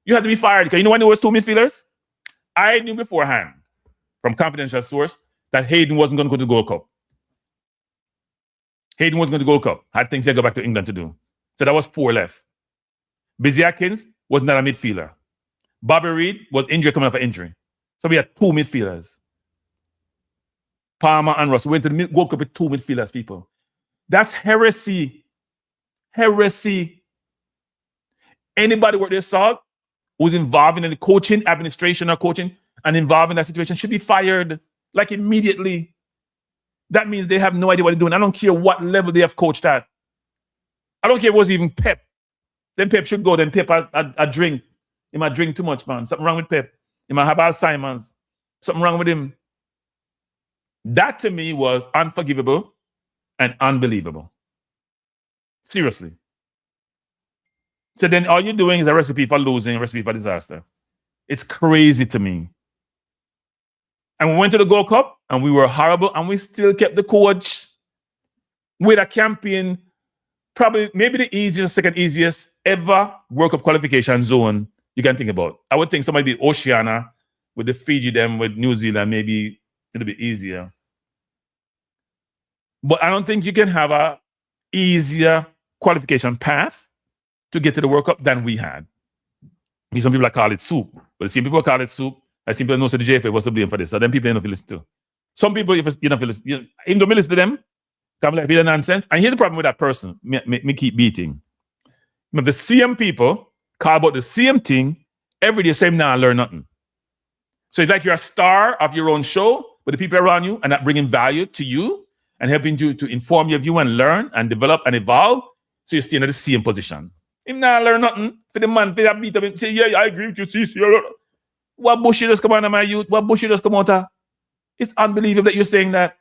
You had to be fired. Because you know when there was 2 midfielders? I knew beforehand, from confidential source, that Hayden wasn't going to go to the Gold Cup. Hayden wasn't going to the Gold Cup. Had things to go back to England to do. So that was 4 left. Busy Atkins was not a midfielder. Bobby Reed was injured, coming off an injury. So we had 2 midfielders. Palmer and Russ went to the Gold Cup with 2 midfielders, people. That's heresy. Heresy. Anybody worth their salt who's involved in the coaching, administration or coaching, and involved in that situation should be fired, like immediately. That means they have no idea what they're doing. I don't care what level they have coached at. I don't care if it was even Pep. Then Pep should go. Then Pep a drink. He might drink too much, man. Something wrong with Pep. He might have Alzheimer's. Something wrong with him. That to me was unforgivable and unbelievable. Seriously. So then all you're doing is a recipe for losing, a recipe for disaster. It's crazy to me. And we went to the Gold Cup and we were horrible and we still kept the coach with a campaign, probably maybe the easiest, second easiest ever World Cup qualification zone you can think about. I would think somebody be Oceania with the Fiji, them with New Zealand, maybe it'll be easier. But I don't think you can have a easier qualification path to get to the World Cup than we had. Some people call it soup. But the same people call it soup. I see people know so the JFA was to blame for this. So then people don't listen to. Some people, if you don't listen, even though listen to them, come like real nonsense. And here's the problem with that person. Me keep beating. But the same people call about the same thing every day, same now, learn nothing. So it's like you're a star of your own show, but the people around you are not bringing value to you and helping you to inform your view and learn and develop and evolve. So you're staying at the same position. Him not learn nothing. For the man, for that beat up, say, yeah, I agree with you. See. What bullshit just come out of my youth? What bullshit just come out of? It's unbelievable that you're saying that.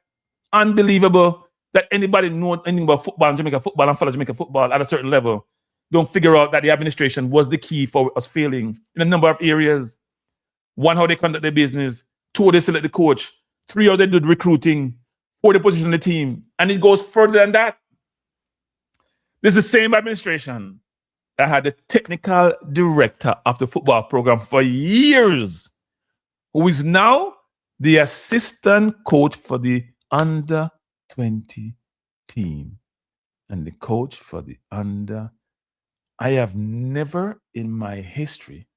Unbelievable that anybody know anything about football, Jamaica football, and follow Jamaica football at a certain level don't figure out that the administration was the key for us failing in a number of areas. 1, how they conduct their business. 2, how they select the coach. 3, how they do the recruiting. 4, they position the team. And it goes further than that. This is the same administration that had the technical director of the football program for years, who is now the assistant coach for the under-20 team and the coach for the under. I have never in my history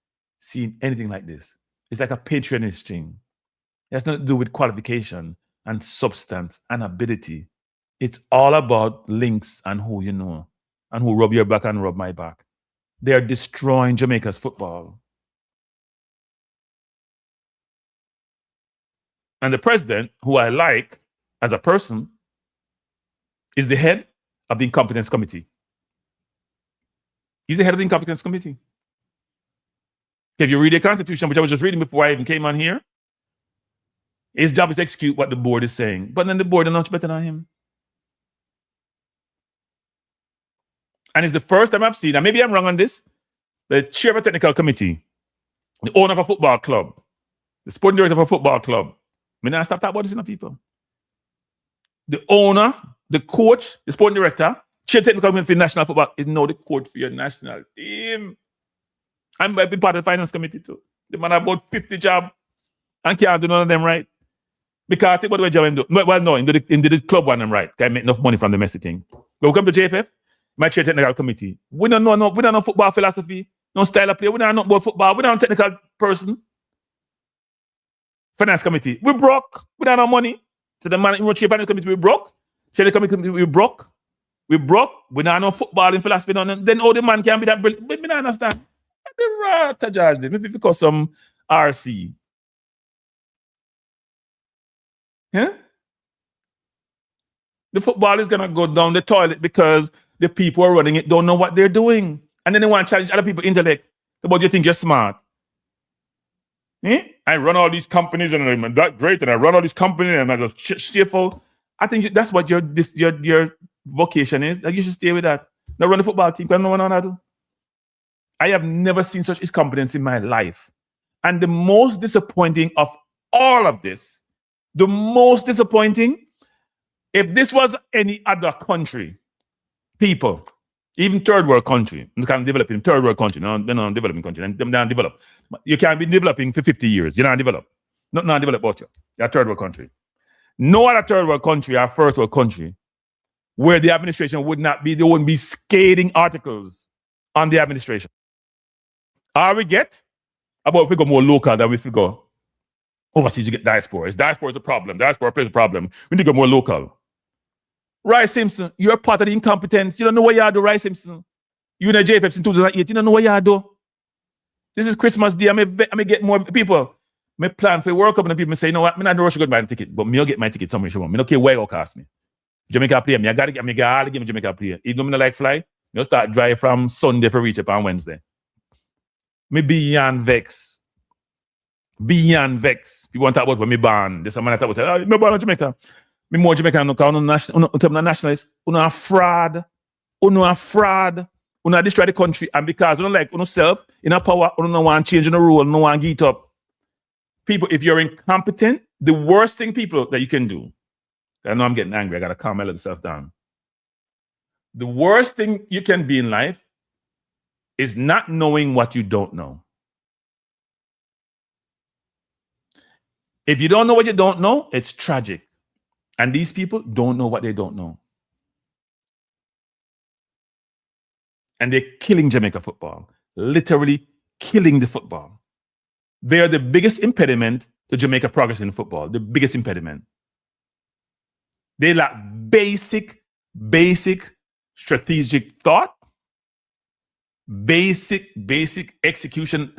seen anything like this. It's like a patronage thing. It has nothing to do with qualification and substance and ability. It's all about links and who you know and who rub your back and rub my back. They are destroying Jamaica's football. And the president, who I like as a person, is the head of the incompetence committee. He's the head of the incompetence committee. If you read the Constitution, which I was just reading before I even came on here, his job is to execute what the board is saying. But then the board is not much better than him. And it's the first time I've seen, and maybe I'm wrong on this, the chair of a technical committee, the owner of a football club, the sporting director of a football club. Me not stop talking about this in the people. The owner, the coach, the sporting director, chief technical committee for national football is now the coach for your national team. I've been part of the finance committee too. The man have about 50 jobs and can't do none of them right. Because I think what the way job do. Well, no, in the club one them right. Can make enough money from the messy thing. But we come to JFF, my chair technical committee. We don't know football philosophy, no style of play. We don't know about football. We don't know technical person. Finance committee, we broke. We don't have money. So the man in chief finance committee, we broke. Chair committee, we broke. We broke. We don't know football in philosophy. Then all the man can be that brilliant. But me don't understand. The right judge them. If you call some RC. Yeah? The football is gonna go down the toilet because the people who are running it don't know what they're doing. And then they want to challenge other people's intellect. About you think you're smart. I run all these companies and I'm that great, and I run all these companies and I just CFO. I think that's what your vocation is. Like you should stay with that. Now run the football team because no one knows how to do. I have never seen such incompetence in my life. And the most disappointing of all of this, the most disappointing, if this was any other country, people, even third world country, you can't develop in third world country, they're not developing country, and them not develop. You can't be developing for 50 years. You're not developed. Not developed about you. You're a third world country. No other third world country or first world country where the administration there wouldn't be scathing articles on the administration. All we get about if we go more local than if we go overseas to get diaspora. Diaspora is a problem. Diaspora plays a problem. We need to go more local. Rice Simpson, you're part of the incompetence. You don't know what you do, Rice Simpson. You in the JFF in 2008, you don't know what you do. This is Christmas Day. I may get more people. I plan for World Cup and the people say, you know what, I'm not rush to go buy the ticket, but I'll get my ticket somewhere. I don't care where it will cost me. Jamaica play, I got to give me Jamaica play. Even though I like fly, I'll start drive from Sunday for reach up on Wednesday. Me beyond vex. Beyond vex. You want to talk about when me born. There's someone that talk about, me born in Jamaica. Me more Jamaican, no nationalist. Uno a fraud. Uno destroy the country. And because you don't like uno self, in a power, uno no want change in the rule, no want get up. People, if you're incompetent, the worst thing people that you can do, I know I'm getting angry, I gotta calm my little self down. The worst thing you can be in life is not knowing what you don't know. If you don't know what you don't know, it's tragic. And these people don't know what they don't know. And they're killing Jamaica football, literally killing the football. They are the biggest impediment to Jamaica progress in football, the biggest impediment. They lack basic strategic thought, basic execution,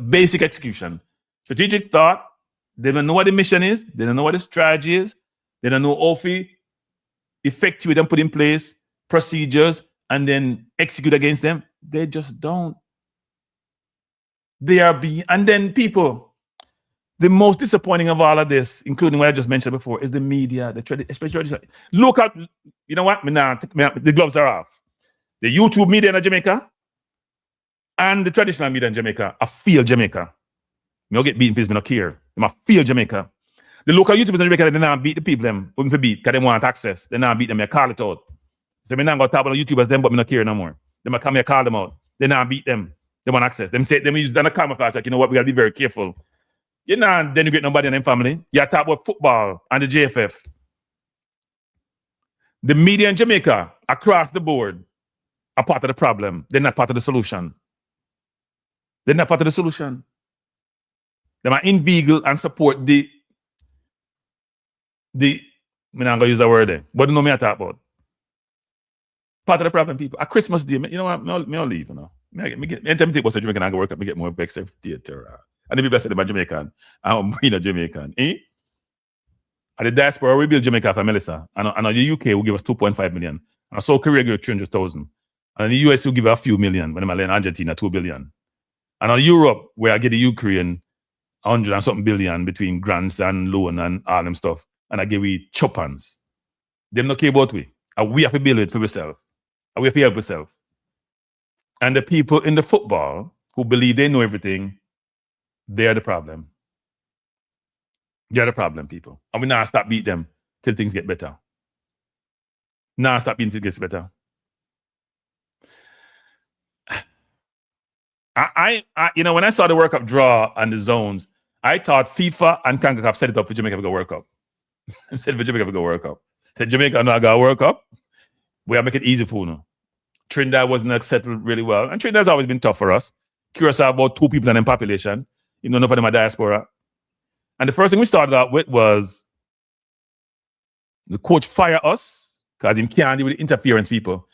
basic execution. Strategic thought, they don't know what the mission is, they don't know what the strategy is, they don't know how to effectuate and put in place procedures and then execute against them. They just don't. And then people, the most disappointing of all of this, including what I just mentioned before, is the media, especially look at, you know what? The gloves are off. The YouTube media in Jamaica and the traditional media in Jamaica, I feel Jamaica. Me don't get beaten because me don't care. I feel Jamaica. The local YouTubers in Jamaica, they not beat the people them, wouldn't for beat, because they want access. They not beat them, they call it out. So me not going to talk about the YouTubers them, but me not care no more. They might come here, call them out. They not beat them. They want access. Them use them a camouflage, like, you know what, we gotta be very careful. You're not denigrate nobody in their family. You talk about football and the JFF. The media in Jamaica, across the board, are part of the problem. They're not part of the solution. They're not part of the solution. They might inveigle and support the I'm not gonna use that word there, but you know me I talk about. Part of the problem, people. At Christmas Day, you know what? I'll leave, you know. Anytime I take what's a Jamaican, I go work up, I get more vexed every theater. And the people say they're Jamaican, I'm a Jamaican. At the diaspora, we build Jamaica for Melissa. And the UK will give us 2.5 million. And South Korea give us 300,000. And the US will give us a few million. When I'm in Argentina, 2 billion. And on Europe, where I get the Ukraine 100 and something billion between grants and loan and all them stuff. And I give we chopans. Them not care about we. And we have to build it for ourselves. And we have to help ourselves. And the people in the football who believe they know everything, they're the problem. You're the problem, people. And we now stop beat them till things get better. Now stop beating till it gets better. I when I saw the World Cup draw and the zones, I thought FIFA and CONCACAF set it up for Jamaica to go World Cup. Said for Jamaica to go World Cup. Said Jamaica not got a World Cup. We are making it easy for you. Trinidad wasn't settled really well. And Trinidad's always been tough for us. Curacao about 2 people in the population. None of them are diaspora. And the first thing we started out with was the coach fire us because he can't deal with the interference people.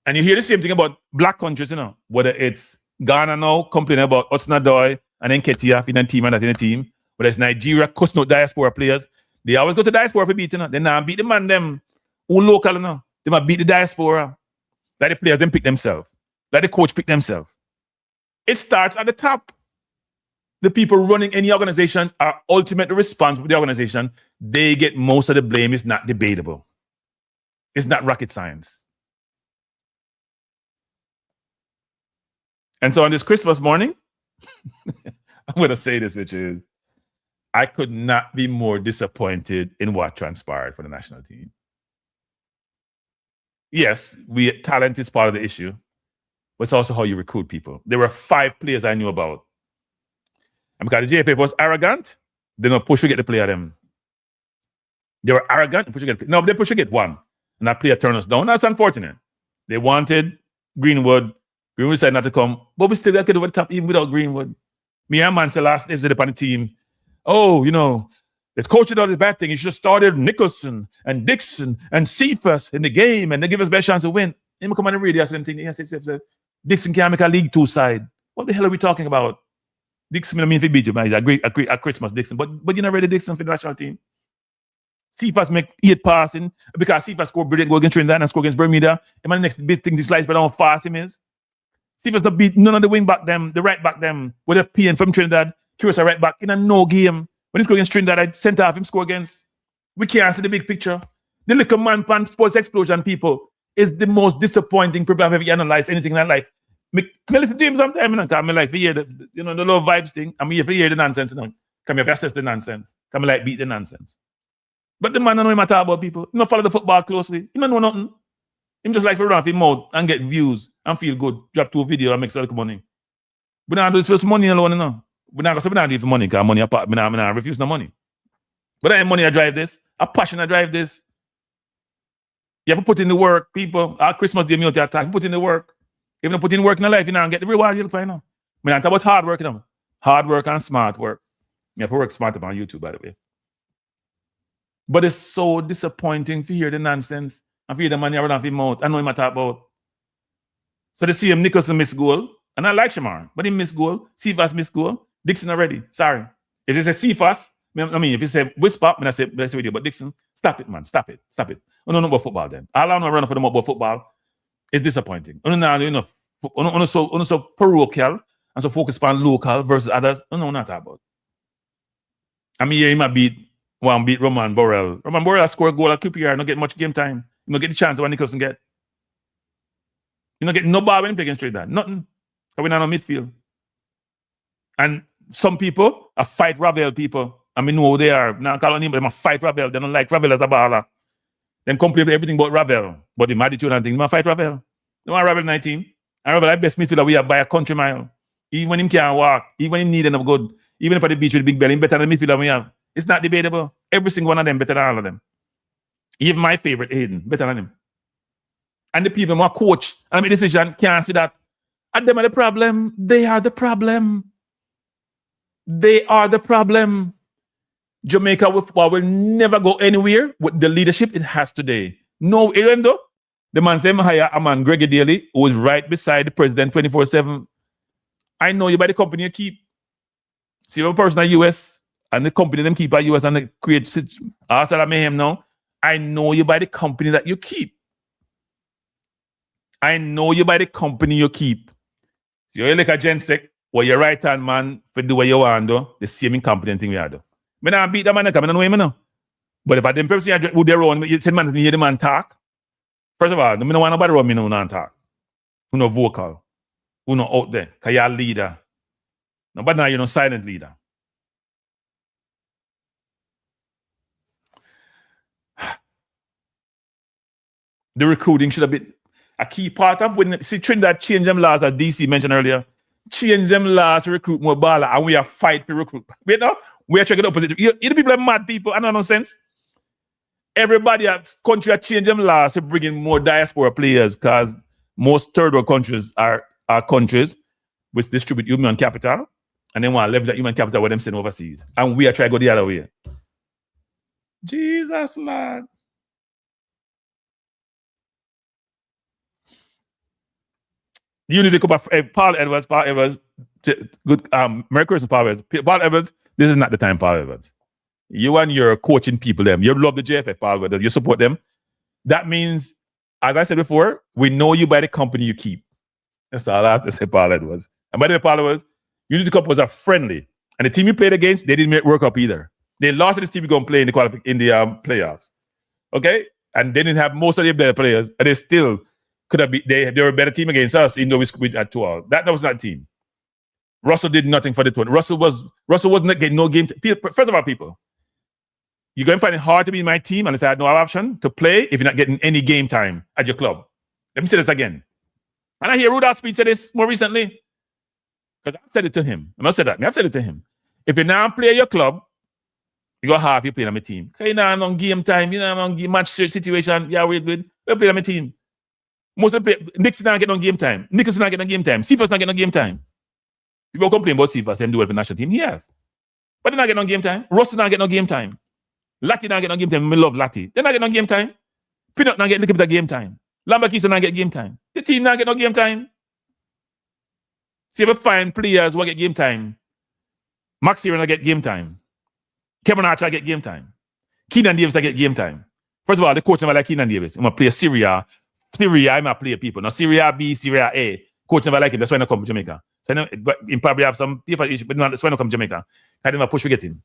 And you hear the same thing about black countries, whether it's Ghana now complaining about Otsnadoy and Nketiah in the team and that in the team, whether it's Nigeria cussing out diaspora players. They always go to diaspora for beating. They now beat the man them who local now. They might beat the diaspora. Like the players then pick themselves. Like the coach pick themselves. It starts at the top. The people running any organization are ultimately responsible for the organization. They get most of the blame. It's not debatable. It's not rocket science. And so on this Christmas morning, I'm going to say this, which is, I could not be more disappointed in what transpired for the national team. Yes, talent is part of the issue, but it's also how you recruit people. There were 5 players I knew about. And because the JFF was arrogant, they don't push to get the player them. They were arrogant, push to get no, they push to get one. And that player turned us down. That's unfortunate. They wanted Greenwood. Greenwood decided not to come, but we still got to over the top even without Greenwood. Me and Mansell last day on the team. Oh, the coach did all this bad thing. He should have started Nicholson and Dixon and Cephas in the game, and they give us best chance to win. Him come on the radio, same thing. He said, Dixon can't make a League 2 side. What the hell are we talking about? Dixon, I mean, if he beat you, man, he's a great Christmas, Dixon. But you're not ready, Dixon, for the national team. Cephas make 8 passing because Cephas scored brilliant goal against Trinidad and scored against Bermuda. And the next big thing, this slides, but how fast him is. Cephas not beat none of the wing back them, the right back them, with a PN from Trinidad. Curacao right back in a no game. When he scored against Trinidad, I sent off him score against. We can't see the big picture. The little man pan sports explosion people is the most disappointing problem I've ever analyzed anything in my life. Me listen to him sometimes, because I like to hear the low vibes thing. I'm here to hear the nonsense. Come here to assess the nonsense. Come like beat the nonsense. But the man don't know him at all about people. He don't follow the football closely. He don't know nothing. Him just like to run off his mouth and get views and feel good. Drop 2 videos and make some money. We don't do this for money alone, We're not going to do it for money because money apart. I refuse no money. But I have money I drive this. A passion I drive this. You have to put in the work, people. Our Christmas Day, me out to attack. Put in the work. If you don't put in work in your life, you don't get the reward you'll find out. I'm not talking about hard work, Hard work and smart work. You have to work smart on YouTube, by the way. But it's so disappointing to hear the nonsense and to hear the money around off his mouth. I know him I talk about. So they see him Nicholson miss goal. And I like Shamar, but he missed goal. Cephas missed goal. Dixon already. Sorry. If they say Cephas, if you say Whisper, I say with you, but Dixon, stop it, man. Stop it. I don't know about football then. All I know run for them about football is disappointing. So parochial and so focused on local versus others. No, not about. I mean, he might beat Roman Borrell. Roman Borrell scored a goal at QPR, not get much game time. You don't get the chance what Nicholson get. You don't get no ball when he play against Trinidad. Nothing. Because we're not on midfield. And some people are fight Ravel people. I mean, know who they are. Now call on him, but they fight Ravel. They don't like Ravel as a baller. Then complain everything about Ravel. But the attitude and things, they fight Ravel. They want Ravel 19. And Ravel, the best midfielder we have by a country mile. Even when him can't walk, even when he need them good, even if at the beach with the big belly, better than the midfielder we have. It's not debatable. Every single one of them better than all of them. Even my favorite, Aiden, better than him. And the people who are coach and make decision can't see that. And them are the problem. They are the problem. They are the problem. Jamaica will never go anywhere with the leadership it has today. No, even though the man said hire a man, Reggae Daily, who is right beside the president 24/7. I know you by the company you keep. See one person in the US and the company them keep at US and they create outside of mayhem now. I know you by the company that you keep. I know you by the company you keep. You're like a gensec, where your right hand man for do what you want to do, the same incompetent thing we are do. I don't beat the man, I don't know him now. But if I didn't person who they run, you said man, you hear the man talk. First of all, I don't want nobody run me no and talk. Who no vocal. Who no out there. Because you're a leader. Nobody now you're no silent leader. The recruiting should have been a key part of when see Trinidad change them laws as DC mentioned earlier. Change them laws to recruit more baller, and we are fight to recruit. You know, we are trying to get opposite. You the people are mad people. I know no sense. Everybody at country are changing them laws to bring in more diaspora players because most third world countries are countries which distribute human capital and then want to leverage that human capital with them send overseas. And we are trying to go the other way. Jesus, Lord. You need to come up Paul Edwards, good Merry Christmas, Paul Edwards. Paul Edwards, this is not the time, Paul Edwards. You and your coaching people, them. You love the JFF, Paul Edwards. You support them. That means, as I said before, we know you by the company you keep. That's all I have to say, Paul Edwards. And by the way, Paul Edwards, you need to come as friendly. And the team you played against, they didn't make World Cup either. They lost to this team you're going to play in the playoffs. Okay? And they didn't have most of their better players, and they still could have been, they were a better team against us, even though we squeezed at 2-all. That was not a team. Russell did nothing for the tournament. Russell wasn't getting no game. First of all, people, you're going to find it hard to be in my team unless I had no option to play if you're not getting any game time at your club. Let me say this again. And I hear Rudolph Speed say this more recently. Because I've said it to him. I'm not said that. I've said it to him. If you now play at your club, you got half you play on my team. Because you know I'm on game time, you know I'm on game match situation. Yeah, we're playing on my team. Most of the players, Nick's not getting on game time. Nicholas not getting on game time. Cephas not getting on game time. People complain about Cephas and do well for the national team. He has. But they're not getting on game time. Russ not getting on game time. Lati not getting on game time. I love Lati. They're not getting on game time. Pinot not getting the game time. Lambakisa not getting game time. The team not getting on game time. See if you find players who get game time. Max Heron get game time. Kevin Archer get game time. Keenan Davis get game time. First of all, the coach never like Keenan Davis. I'm going to play Syria. Syria, I'm going to play people. Now Syria B, Syria A. Coach never like him. That's why I come to Jamaica. So but he probably have some people issue, but that's why I come to Jamaica. I never push to get him.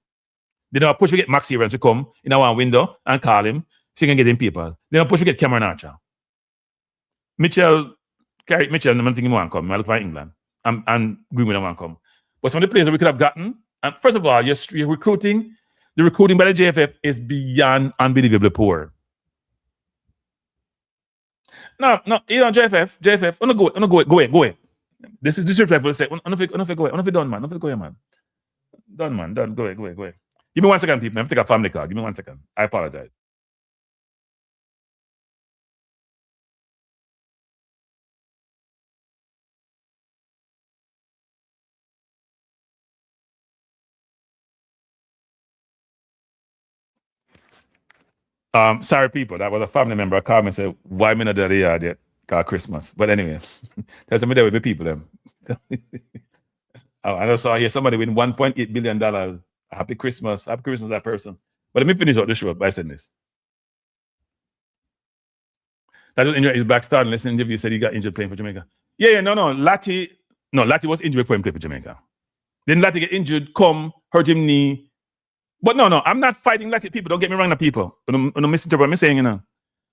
They never push to get Max Heron to come in our window and call him so he can get him papers. They never push to get Cameron Archer. Mitchell, I'm not thinking he want to come. I look for England. And Greenwood want to come. But some of the players that we could have gotten, and first of all, you're recruiting. The recruiting by the JFF is beyond unbelievably poor. No, you know, JFF, go away. This is disrespectful to say, go away, done, man. Go away, man. Done, go away. Give me 1 second, people. I have to take a family call. Give me 1 second. I apologize. Sorry, people. That was a family member. Called me and said, why me not there yet? Called Christmas. But anyway, there's somebody there with the people. Them. I saw here somebody win $1.8 billion. Happy Christmas, that person. But let me finish out the show by saying this. That was injured. He's back starting. Listen, interview said he got injured playing for Jamaica. No. Lati was injured before he played for Jamaica. Then Lati get injured, hurt him knee. But no, I'm not fighting Lati. People, don't get me wrong, people. I'm misinterpreting what I'm saying, you know.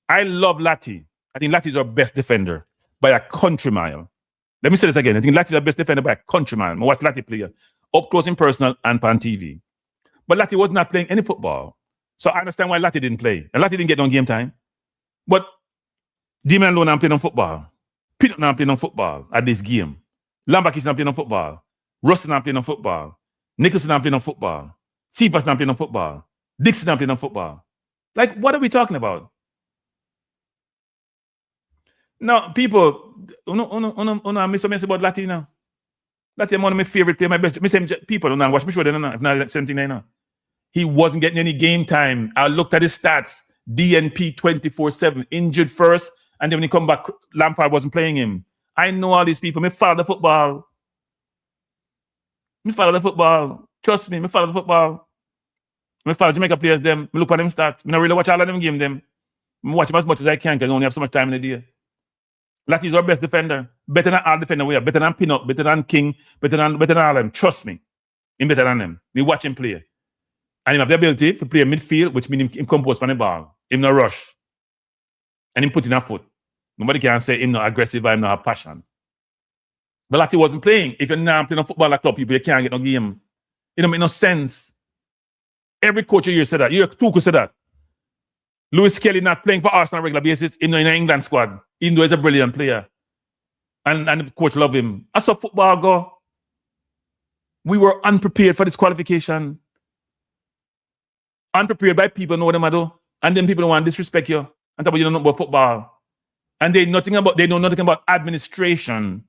I love Lati. I think Lati is our best defender by a country mile. Let me say this again. I think Lati is our best defender by a country mile. I watch Lati play up close and personal and on TV. But Lati was not playing any football. So I understand why Lati didn't play. And Lati didn't get on game time. But Demon Lowe not playing on football. Pinot not playing on football at this game. Lambakis not playing on football. Russell not playing on football. Nicholson not playing on football. Cephas not playing on football. Dixon not playing on football. Like, what are we talking about? No, people, I miss about Latina. Latina, one of my favorite players, my best. People don't watch me sure they don't know. If not 17, they know. He wasn't getting any game time. I looked at his stats. DNP 24/7, injured first, and then when he come back, Lampard wasn't playing him. I know all these people. Me follow the football. Trust me, me follow the football. Me follow Jamaica players, them. Me look at them stats. Me not really watch all of them game, them. Me watch them as much as I can because I only have so much time in the day. Lati is our best defender. Better than all defender we have. Better than Pinot, better than King, better than all of them. Trust me. He's better than them. We watch him play. And he have the ability to play midfield, which means him compose on the ball. Him no rush. And him put in a foot. Nobody can say him not aggressive or him not have passion. But Lati wasn't playing. If you're not playing a football at club, people, you can't get no game. It don't make no sense. Every coach here said that. You two could say that. Lewis Kelly not playing for Arsenal on a regular basis, in the England squad, even though he's a brilliant player. And the coach love him. I saw football go. We were unprepared for this qualification. Unprepared by people know what they do. And then people don't want to disrespect you. And talk about you don't know about football. And they know nothing about administration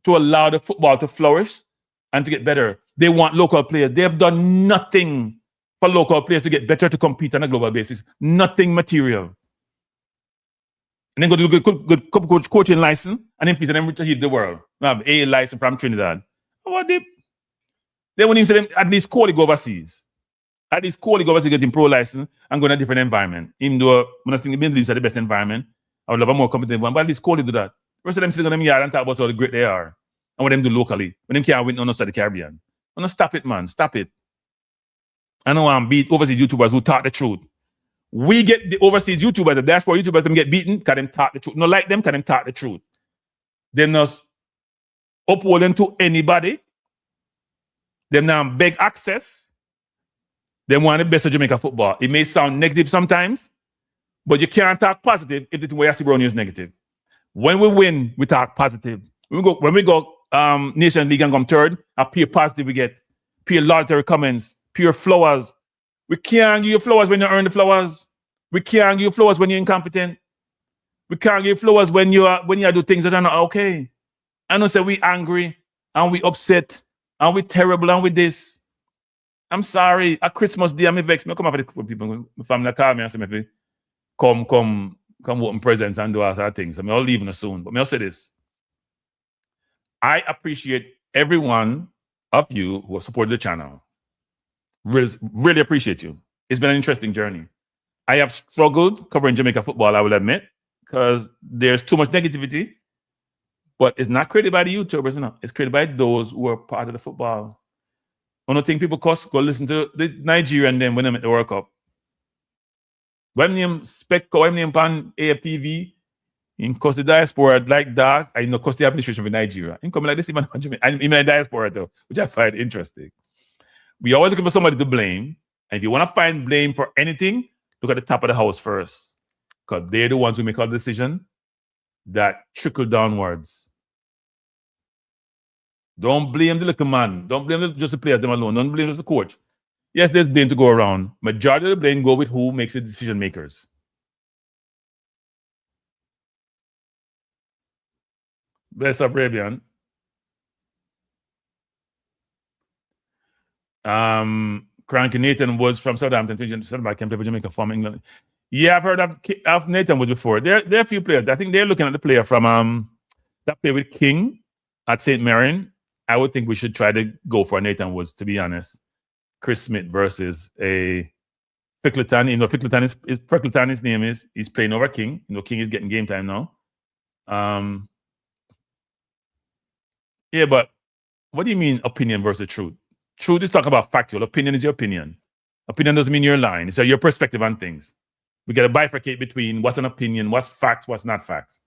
to allow the football to flourish and to get better. They want local players. They have done nothing for local players to get better to compete on a global basis. Nothing material. And then go to good coaching license and then fees and then reach the world. I have A license from Trinidad. What they won't even say them at least call it go overseas. At least call it go overseas, getting pro license and go in a different environment. Even though when I think the Middle East are the best environment, I would love a more competent one, but at least call it do that. The rest of them sitting on them yard and talk about how great they are and what them do locally. When them can't win on outside the Caribbean. No, stop it, man. Stop it. I don't want to beat overseas YouTubers who talk the truth. We get the overseas YouTubers, the diaspora YouTubers, them get beaten because them talk the truth. No, like them because them talk the truth. Them not upholding to anybody. Them now beg access. They want the best of Jamaica football. It may sound negative sometimes, but you can't talk positive if the way I see around you is negative. When we win, we talk positive. When we go Nation League and come third, appear positive we get. Pure laudatory comments, pure flowers. We can't give you flowers when you earn the flowers. We can't give you flowers when you're incompetent. We can't give you flowers when you do things that are not okay. I know say we angry and we upset and we terrible and we this. I'm sorry. At Christmas Day, I'm vexed. I come after the people. My family call me and say, maybe come open presents and do all sort of things. I'll leave soon. But I'll say this. I appreciate every one of you who have supported the channel. Really appreciate you. It's been an interesting journey. I have struggled covering Jamaica football, I will admit, because there's too much negativity. But it's not created by the YouTubers, no. It's created by those who are part of the football. I don't think people go listen to the Nigerian them when they at the World Cup. When name spec, when name pan AFTV, in cost the diaspora like that, I know cost the administration of Nigeria. In coming like this, even in my diaspora though, which I find interesting. We always looking for somebody to blame. And if you want to find blame for anything, look at the top of the house first. Because they're the ones who make all the decision that trickle downwards. Don't blame the little man. Don't blame just the players them alone. Don't blame just the coach. Yes, there's blame to go around. Majority of the blame go with who makes the decision makers. Bless up, Rabian. Cranky Nathan Woods from Southampton. I can play for Jamaica from England. Yeah, I've heard of Nathan Woods before. There are a few players. I think they're looking at the player from that play with King at St. Mirren. I would think we should try to go for Nathan Woods, to be honest. Chris Smith versus a Fickleton. You know, Fickleton, his name is. He's playing over King. You know, King is getting game time now. Yeah, but what do you mean opinion versus truth? Truth is talking about factual. Opinion is your opinion. Opinion doesn't mean you're lying. It's your perspective on things. We got to bifurcate between what's an opinion, what's facts, what's not facts.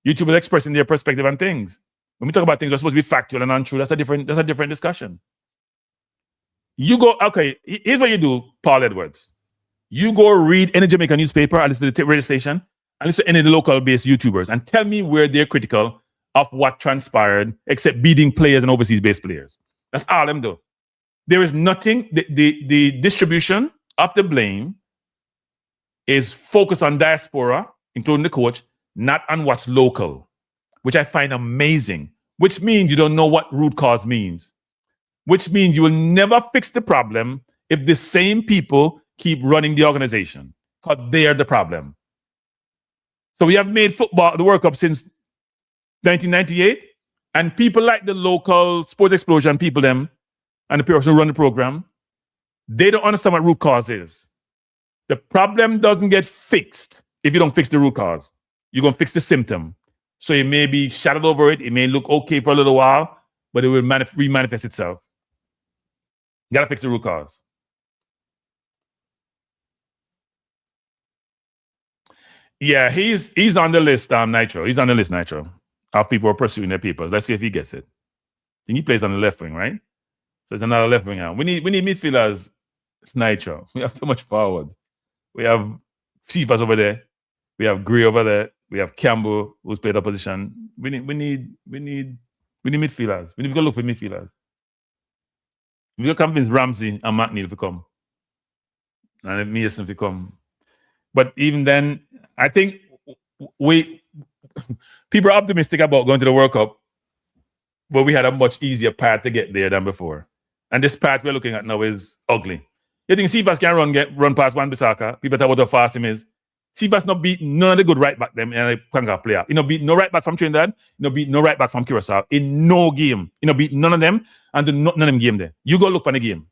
YouTubers expressing their perspective on things. When we talk about things that are supposed to be factual and untrue, that's a different discussion. You go, okay, here's what you do, Paul Edwards. You go read any Jamaican newspaper, and listen to the radio station, and listen to any of the local-based YouTubers, and tell me where they're critical of what transpired, except beating players and overseas-based players. That's all them do. There is nothing, the distribution of the blame is focused on diaspora, including the coach, not on what's local, which I find amazing, which means you don't know what root cause means, which means you will never fix the problem if the same people keep running the organization, because they're the problem. So we have made football the World Cup since 1998, and people like the local sports explosion people them and the people who run the program, they don't understand what root cause is. The problem doesn't get fixed if you don't fix the root cause. You're going to fix the symptom. So it may be shadowed over it. It may look okay for a little while, but it will remanifest itself. You got to fix the root cause. Yeah, he's on the list, Nitro. He's on the list, Nitro, of people who are pursuing their papers. Let's see if he gets it. I think he plays on the left wing, right? So it's another left wing now. We need midfielders, Nitro. We have too much forward. We have Cephas over there. We have Gray over there. We have Campbell, who's played opposition. We need midfielders. We need to go look for midfielders. We will convince Ramsey and McNeil to come. And Mason to come. But even then, I think people are optimistic about going to the World Cup, but we had a much easier path to get there than before. And this path we're looking at now is ugly. You think Cephas can run past Wan-Bissaka? People talk about how fast him is. Cephas not beat none of the good right back them in a CONCACAF player. You know, beat no right back from Trinidad. You know, beat no right back from Curacao in no game. You know, beat none of them and none of them game there. You go look on the game.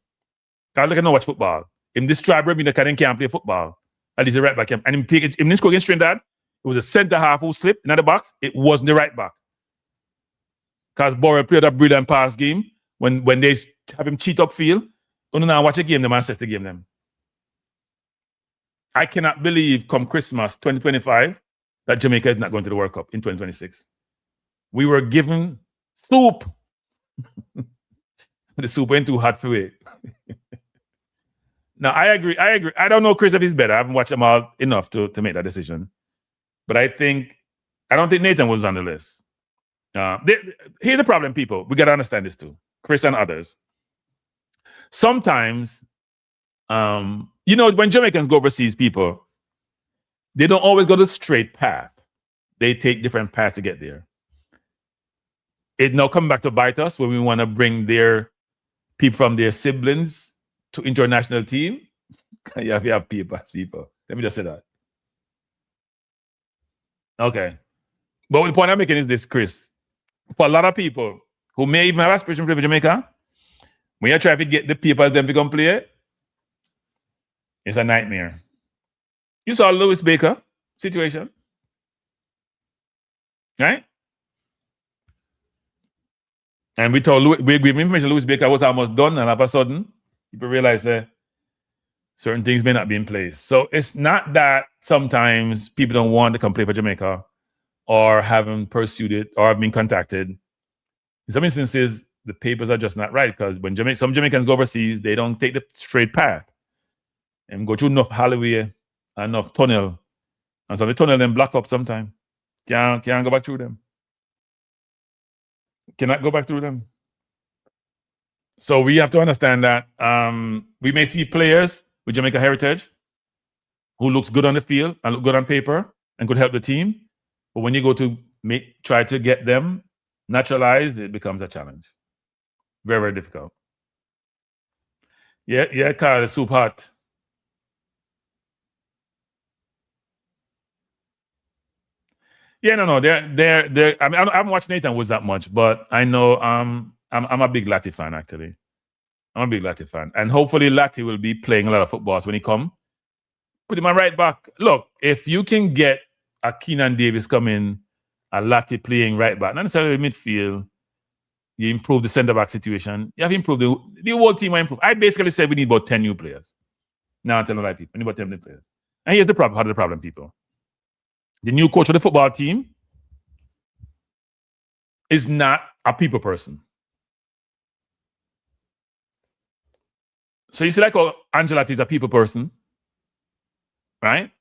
Because I don't watch football. In this tribe, the can't play football. At least the right back. And in this score against Trinidad, it was a centre half who slipped in the box. It wasn't the right back. Because Borough played a brilliant pass game. When they have him cheat upfield, you now watch a game, the Manchester game them. I cannot believe come Christmas 2025 that Jamaica is not going to the World Cup in 2026. We were given soup. The soup went too hot for it. Now, I agree. I don't know Chris if he's better. I haven't watched them all enough to make that decision. But I don't think Nathan was on the list. Here's the problem, people. We got to understand this too. Chris and others. Sometimes, you know, when Jamaicans go overseas, people, they don't always go the straight path. They take different paths to get there. It now comes back to bite us when we want to bring their people from their siblings to international team. You have people. Let me just say that. Okay. But the point I'm making is this, Chris. For a lot of people who may even have aspiration to play for Jamaica, when you try to get the people them to come play, it's a nightmare. You saw Lewis Baker situation, right? And we gave information Lewis Baker was almost done, and all of a sudden, people realize certain things may not be in place. So it's not that sometimes people don't want to come play for Jamaica or haven't pursued it or have been contacted. In some instances, the papers are just not right because when some Jamaicans go overseas, they don't take the straight path and go through enough hallway, enough tunnel. And so the tunnel then block up sometime. Can't go back through them. Cannot go back through them. So we have to understand that we may see players with Jamaica heritage who looks good on the field and look good on paper and could help the team. But when you go to try to get them naturalized, it becomes a challenge. Very, very difficult. Yeah, Carl, it's soup hot. Yeah, no. They're. I mean, I haven't watched Nathan Woods that much, but I know I'm a big Latty fan, actually. I'm a big Latty fan. And hopefully Latty will be playing a lot of footballs when he come. Put him on right back. Look, if you can get a Keenan Davis coming, a Latty playing right back, not necessarily midfield, you improve the centre-back situation. You have improved the whole team. I improve. I basically said we need about 10 new players. Now I'm telling the right people. We need about 10 new players. And here's the problem. How the problem, people? The new coach of the football team is not a people person. So you see like how Angelotti is a people person, right?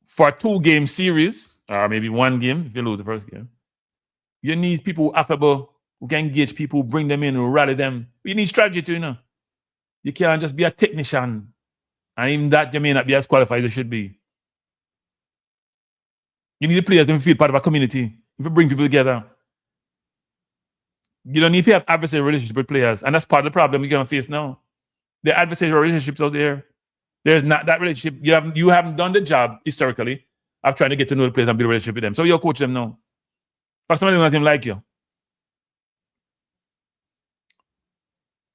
For a 2-game series, or maybe 1 game, if you lose the first game, you need people who are affable, who can engage people, bring them in, who rally them. You need strategy too, you know. You can't just be a technician. And even that, you may not be as qualified as you should be. You need the players to feel part of a community. If you bring people together. You don't need to have adversarial relationships with players. And that's part of the problem you're going to face now. The adversarial relationships out there. There's not that relationship. You haven't done the job historically of trying to get to know the players and build a relationship with them. So you're coaching them now. But somebody not even like you.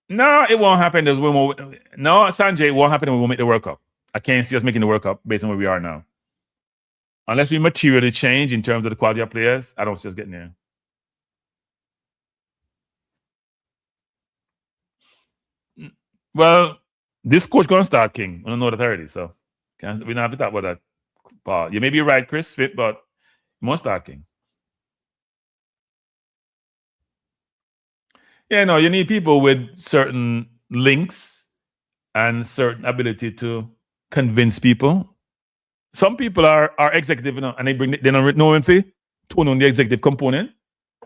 No, it won't happen. No, Sanjay, it won't happen when we won't make the World Cup. I can't see us making the World Cup based on where we are now. Unless we materially change in terms of the quality of players, I don't see us getting there. Well, this coach going to start King. I don't know that already, so we don't have to talk about that. You may be right, Chris Smith, but you must start King. Yeah, no, you need people with certain links and certain ability to convince people Some people are executive, you know, and they don't know in fee, tune on the executive component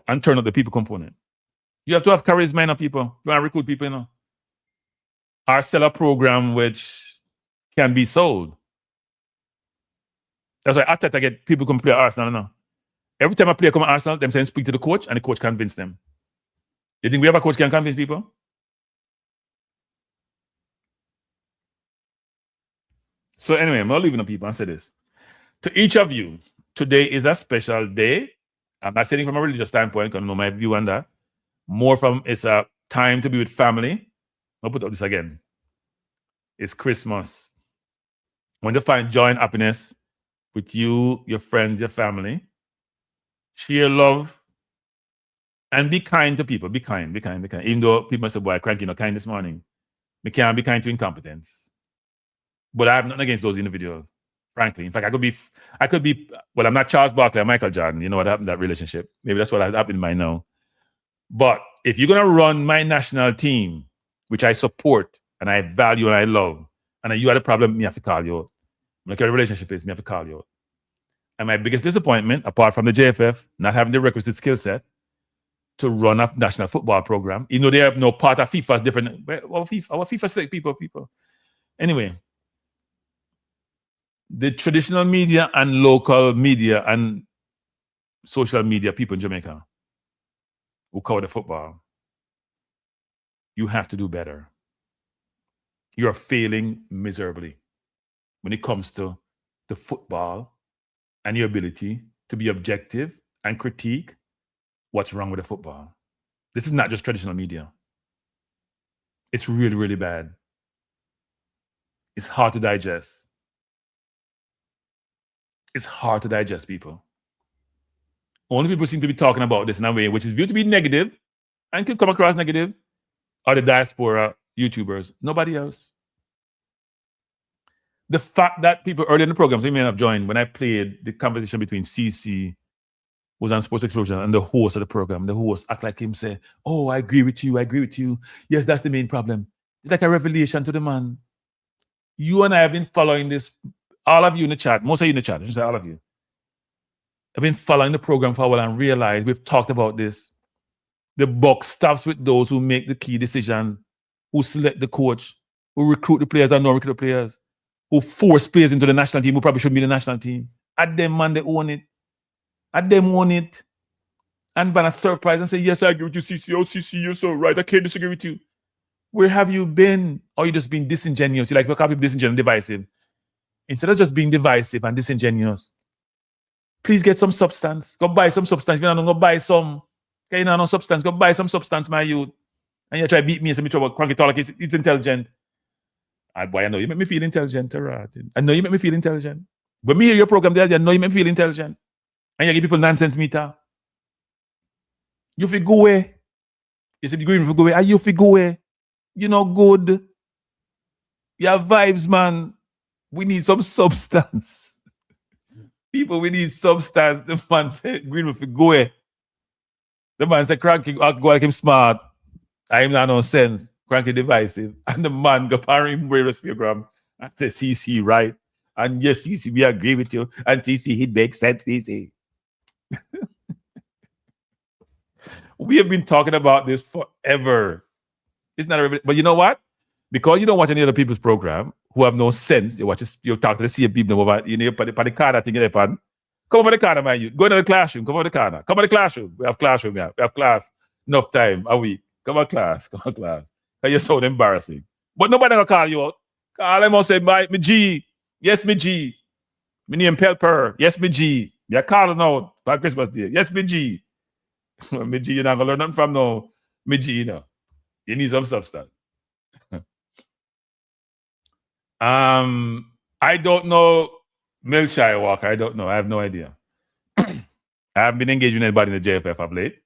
and turn up the people component. You have to have charisma, you know, people. You want to recruit people, you know. Or sell a program which can be sold. That's why I get people come play at Arsenal now. Every time a player come at Arsenal, them saying speak to the coach and the coach convince them. You think we have a coach can convince people? So anyway, I'm not leaving the people and say this. To each of you, today is a special day. I'm not saying from a religious standpoint, because I know my view on that. More from it's a time to be with family. I'll put up this again. It's Christmas. When you find joy and happiness with you, your friends, your family, share love, and be kind to people. Be kind. Even though people say, boy, cranky, not kind this morning. We can't be kind to incompetence. But I have nothing against those individuals, frankly. In fact, I could be, well, I'm not Charles Barkley or Michael Jordan. You know what happened in that relationship. Maybe that's what happened in mine now. But if you're going to run my national team, which I support and I value and I love, and you had a problem, me have to call you out. Like your relationship is, me have to call you out. And my biggest disappointment, apart from the JFF, not having the requisite skill set to run a national football program, even though they have no part of FIFA is different. Our FIFA select people. Anyway, the traditional media and local media and social media people in Jamaica who cover the football, you have to do better. You're failing miserably when it comes to the football and your ability to be objective and critique what's wrong with the football. This is not just traditional media. It's really, really bad. It's hard to digest. It's hard to digest, people. Only people seem to be talking about this in a way which is viewed to be negative and could come across negative are the diaspora YouTubers. Nobody else. The fact that people early in the program, so you may have joined, when I played the conversation between CC, was on Sports Explosion, and the host of the program, the host act like him, say, oh, I agree with you. Yes, that's the main problem. It's like a revelation to the man. You and I have been following this, all of you in the chat, most of you in the chat, I should say all of you, have been following the program for a while and realized we've talked about this. The buck stops with those who make the key decisions, who select the coach, who recruit the players and not recruit the players, who force players into the national team who probably shouldn't be in the national team. At them, man, they own it. At them own it. And ban a surprise and say, yes, I agree with you, CC. Oh, CC, you're so right. I can't disagree with you. Where have you been? Or you just being disingenuous? You like, we can't be disingenuous and divisive. Instead of just being divisive and disingenuous, please get some substance. Go buy some substance. If you don't go buy some. Okay, you know, no substance. Go buy some substance, my youth. And you try to beat me and say, me trouble, cranky talk, it's intelligent. Boy, I know you make me feel intelligent, right? I know you make me feel intelligent. But me hear your program there, I know you make me feel intelligent. And you give people nonsense meter. You feel go away. You say, you go away. You feel go away. You know, good. You have vibes, man. We need some substance. People, we need substance. The man said, Green will go away. The man said, cranky, I'll go like him smart. I am not no sense. Cranky divisive. And the man go parry him with a program and say, CC, right? And yes, CC, we agree with you. And CC, it makes sense, CC. We have been talking about this forever. It's not but you know what? Because you don't watch any other people's program who have no sense, you talk to the same people over, you know, by the corner thing in pan. Come over the corner, man. You go into the classroom, come over the corner. Come over the classroom. We have classroom, yeah. We have class enough time a week. Come on, class. And you're so embarrassing. But nobody gonna call you out. Call them and say, me G. Yes, me G. Me name Pelper. Yes, me G. Me a calling out for Christmas Day. Yes, me G. Me G, you're not gonna learn nothing from no me G, you know. You need some substance. I don't know Milshire Walker. I don't know. I have no idea. I haven't been engaged with anybody in the JFF of late.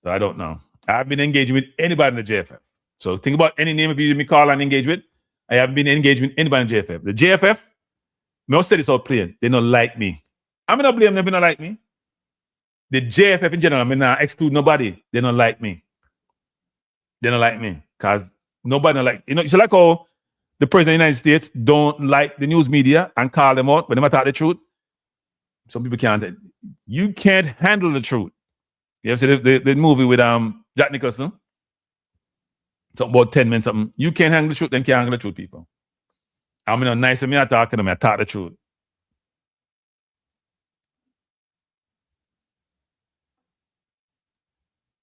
So I don't know. I haven't been engaged with anybody in the JFF. So think about any name of you me call and engage with. I haven't been engaged with anybody in the JFF. The JFF, most say this all plain. They don't like me. I'm not blame them. They don't like me. The JFF in general, I mean, not exclude nobody. They don't like me. They don't like me because nobody don't like, you know, it's like how the president of the United States don't like the news media and call them out when they talk the truth. Some people can't. You can't handle the truth. You ever see the movie with Jack Nicholson? Something about 10 minutes, something. You can't handle the truth, then can't handle the truth, people. I mean, nice when I talk to them, I talk the truth.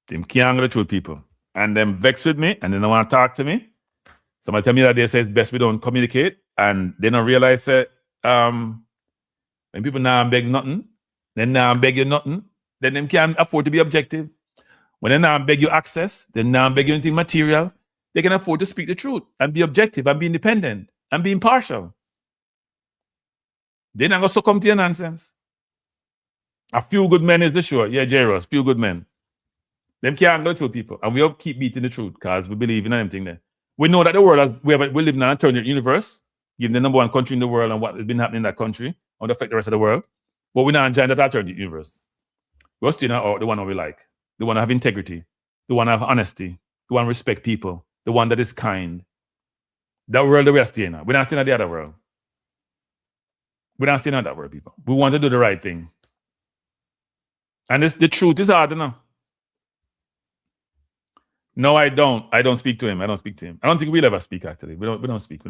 Them can't handle the truth, people. And them vex with me, and they don't want to talk to me. Somebody tell me that they say it's best we don't communicate, and they don't realize that when people now beg nothing, then now beg you nothing, then them can't afford to be objective. When they now beg you access, then now beg you anything material, they can afford to speak the truth and be objective and be independent and be impartial. They're not going to succumb to your nonsense. A few good men is the sure. Yeah, Jairus, few good men. Them can't go through people. And we have to keep beating the truth because we believe in anything there. We know that the world, we live in an alternate universe, given the number one country in the world and what has been happening in that country, and affect the rest of the world. But we're not enjoying that alternate universe. We're still not the one that we like, the one that have integrity, the one that have honesty, the one that respect people, the one that is kind. That world that we are staying at. We're not staying at the other world. We're not staying at that world, people. We want to do the right thing. And the truth is hard enough. No, I don't. I don't speak to him. I don't think we'll ever speak, actually. We don't speak.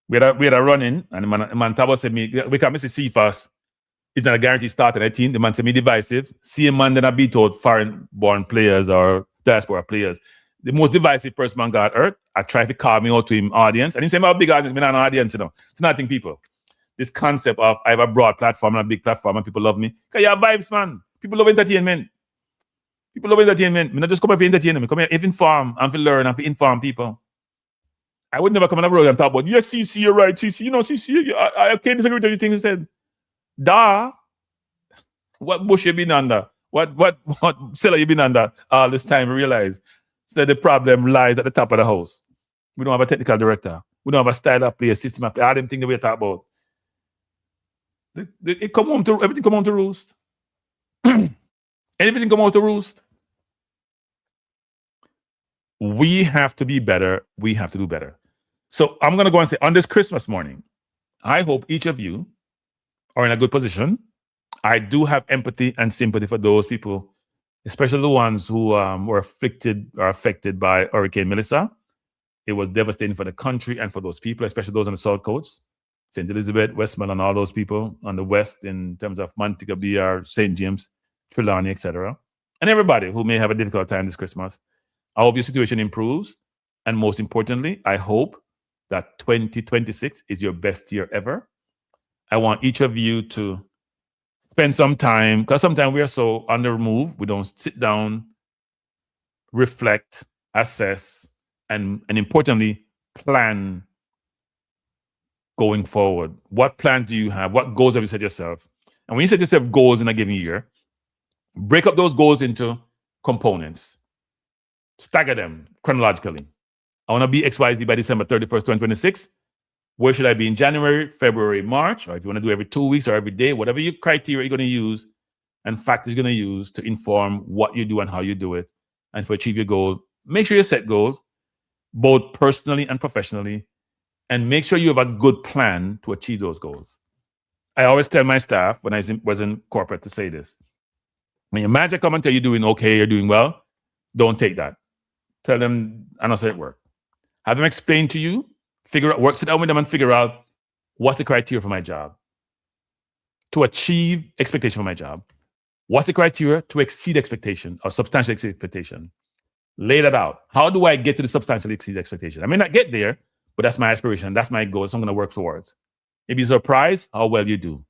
We had a run-in, and the man Tabo said me, we can't miss CFAS. It's not a guaranteed start in a team. The man said me divisive. See a man that I beat out foreign-born players or diaspora players. The most divisive person man got hurt. I tried to call me out to him audience. And he said, I'm a big audience. I'm not an audience, you know. It's nothing, people. This concept of I have a broad platform and a big platform and people love me. Because you have vibes, man. People love entertainment. People love entertainment. I not just come here for entertainment. I come here to inform and to learn and to inform people. I would never come on the road and talk about, yes, CC, you're right, CC. You know, CC, I can't disagree with everything you said. What bush you been under? What cellar you been under all this time? Realize that the problem lies at the top of the house. We don't have a technical director. We don't have a style of play, a system of play. All them things that we talk about. Everything come home to roost. Everything come home to roost. We have to be better. We have to do better. So I'm going to go and say, on this Christmas morning, I hope each of you are in a good position. I do have empathy and sympathy for those people, especially the ones who were affected by Hurricane Melissa. It was devastating for the country and for those people, especially those on the South Coast, St. Elizabeth, Westmoreland, all those people on the West in terms of Montego Bay, St. James, Trelawney, etc. And everybody who may have a difficult time this Christmas. I hope your situation improves. And most importantly, I hope that 2026 is your best year ever. I want each of you to spend some time, because sometimes we are so on the move, we don't sit down, reflect, assess, and importantly, plan going forward. What plan do you have? What goals have you set yourself? And when you set yourself goals in a given year, break up those goals into components. Stagger them chronologically. I want to be XYZ by December 31st, 2026. Where should I be in January, February, March? Or if you want to do every 2 weeks or every day, whatever your criteria you're going to use and factors you're going to use to inform what you do and how you do it. And to achieve your goal, make sure you set goals, both personally and professionally, and make sure you have a good plan to achieve those goals. I always tell my staff when I was in corporate to say this. When your manager come and tell you doing okay, you're doing well, don't take that. Tell them, I don't say it work. Have them explain to you, sit down with them and figure out what's the criteria for my job. To achieve expectation for my job. What's the criteria to exceed expectation or substantially exceed expectation? Lay that out. How do I get to the substantially exceed expectation? I may not get there, but that's my aspiration. That's my goal. So I'm going to work towards. If you're surprised how well you do.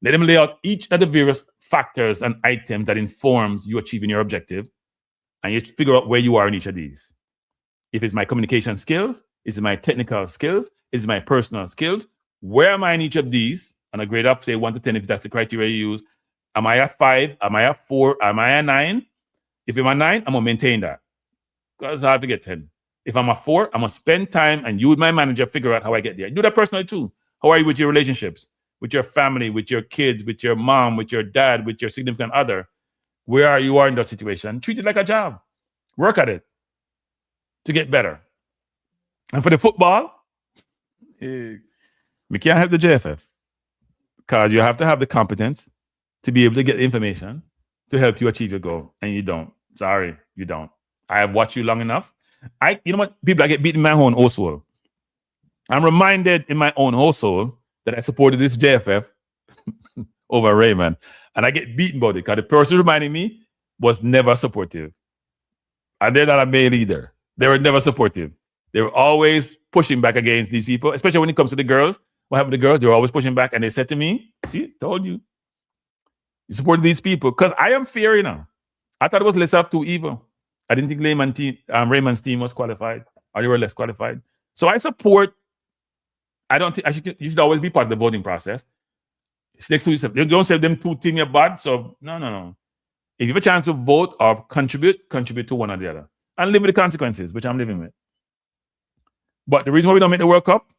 Let them lay out each of the various factors and items that informs you achieving your objective. And you figure out where you are in each of these. If it's my communication skills, is it my technical skills, is it my personal skills? Where am I in each of these? On a grade of, say, 1 to 10, if that's the criteria you use. Am I at 5? Am I at 4? Am I at 9? If I'm at 9, I'm going to maintain that. Because it's hard to get 10. If I'm at 4, I'm going to spend time and you with my manager figure out how I get there. Do that personally too. How are you with your relationships? With your family, with your kids, with your mom, with your dad, with your significant other? Where are you in that situation? Treat it like a job. Work at it to get better. And for the football, We can't help the JFF because you have to have the competence to be able to get the information to help you achieve your goal, and you don't. Sorry, you don't. I have watched you long enough. You know what? People, I get beaten in my own household. I'm reminded in my own household that I supported this JFF over Raymond, and I get beaten about it because the person reminding me was never supportive. And they're not a male either. They were never supportive. They were always pushing back against these people, especially when it comes to the girls. What happened to the girls? They were always pushing back, and they said to me, see, told you. You supported these people. Because I am fair, you know. I thought it was less of two evil. I didn't think Raymond's team was qualified, or they were less qualified. So I support. I don't think you should always be part of the voting process. Next to yourself. You don't say them two teams are bad. So no. If you have a chance to vote or contribute to one or the other. And live with the consequences, which I'm living with. But the reason why we don't make the World Cup,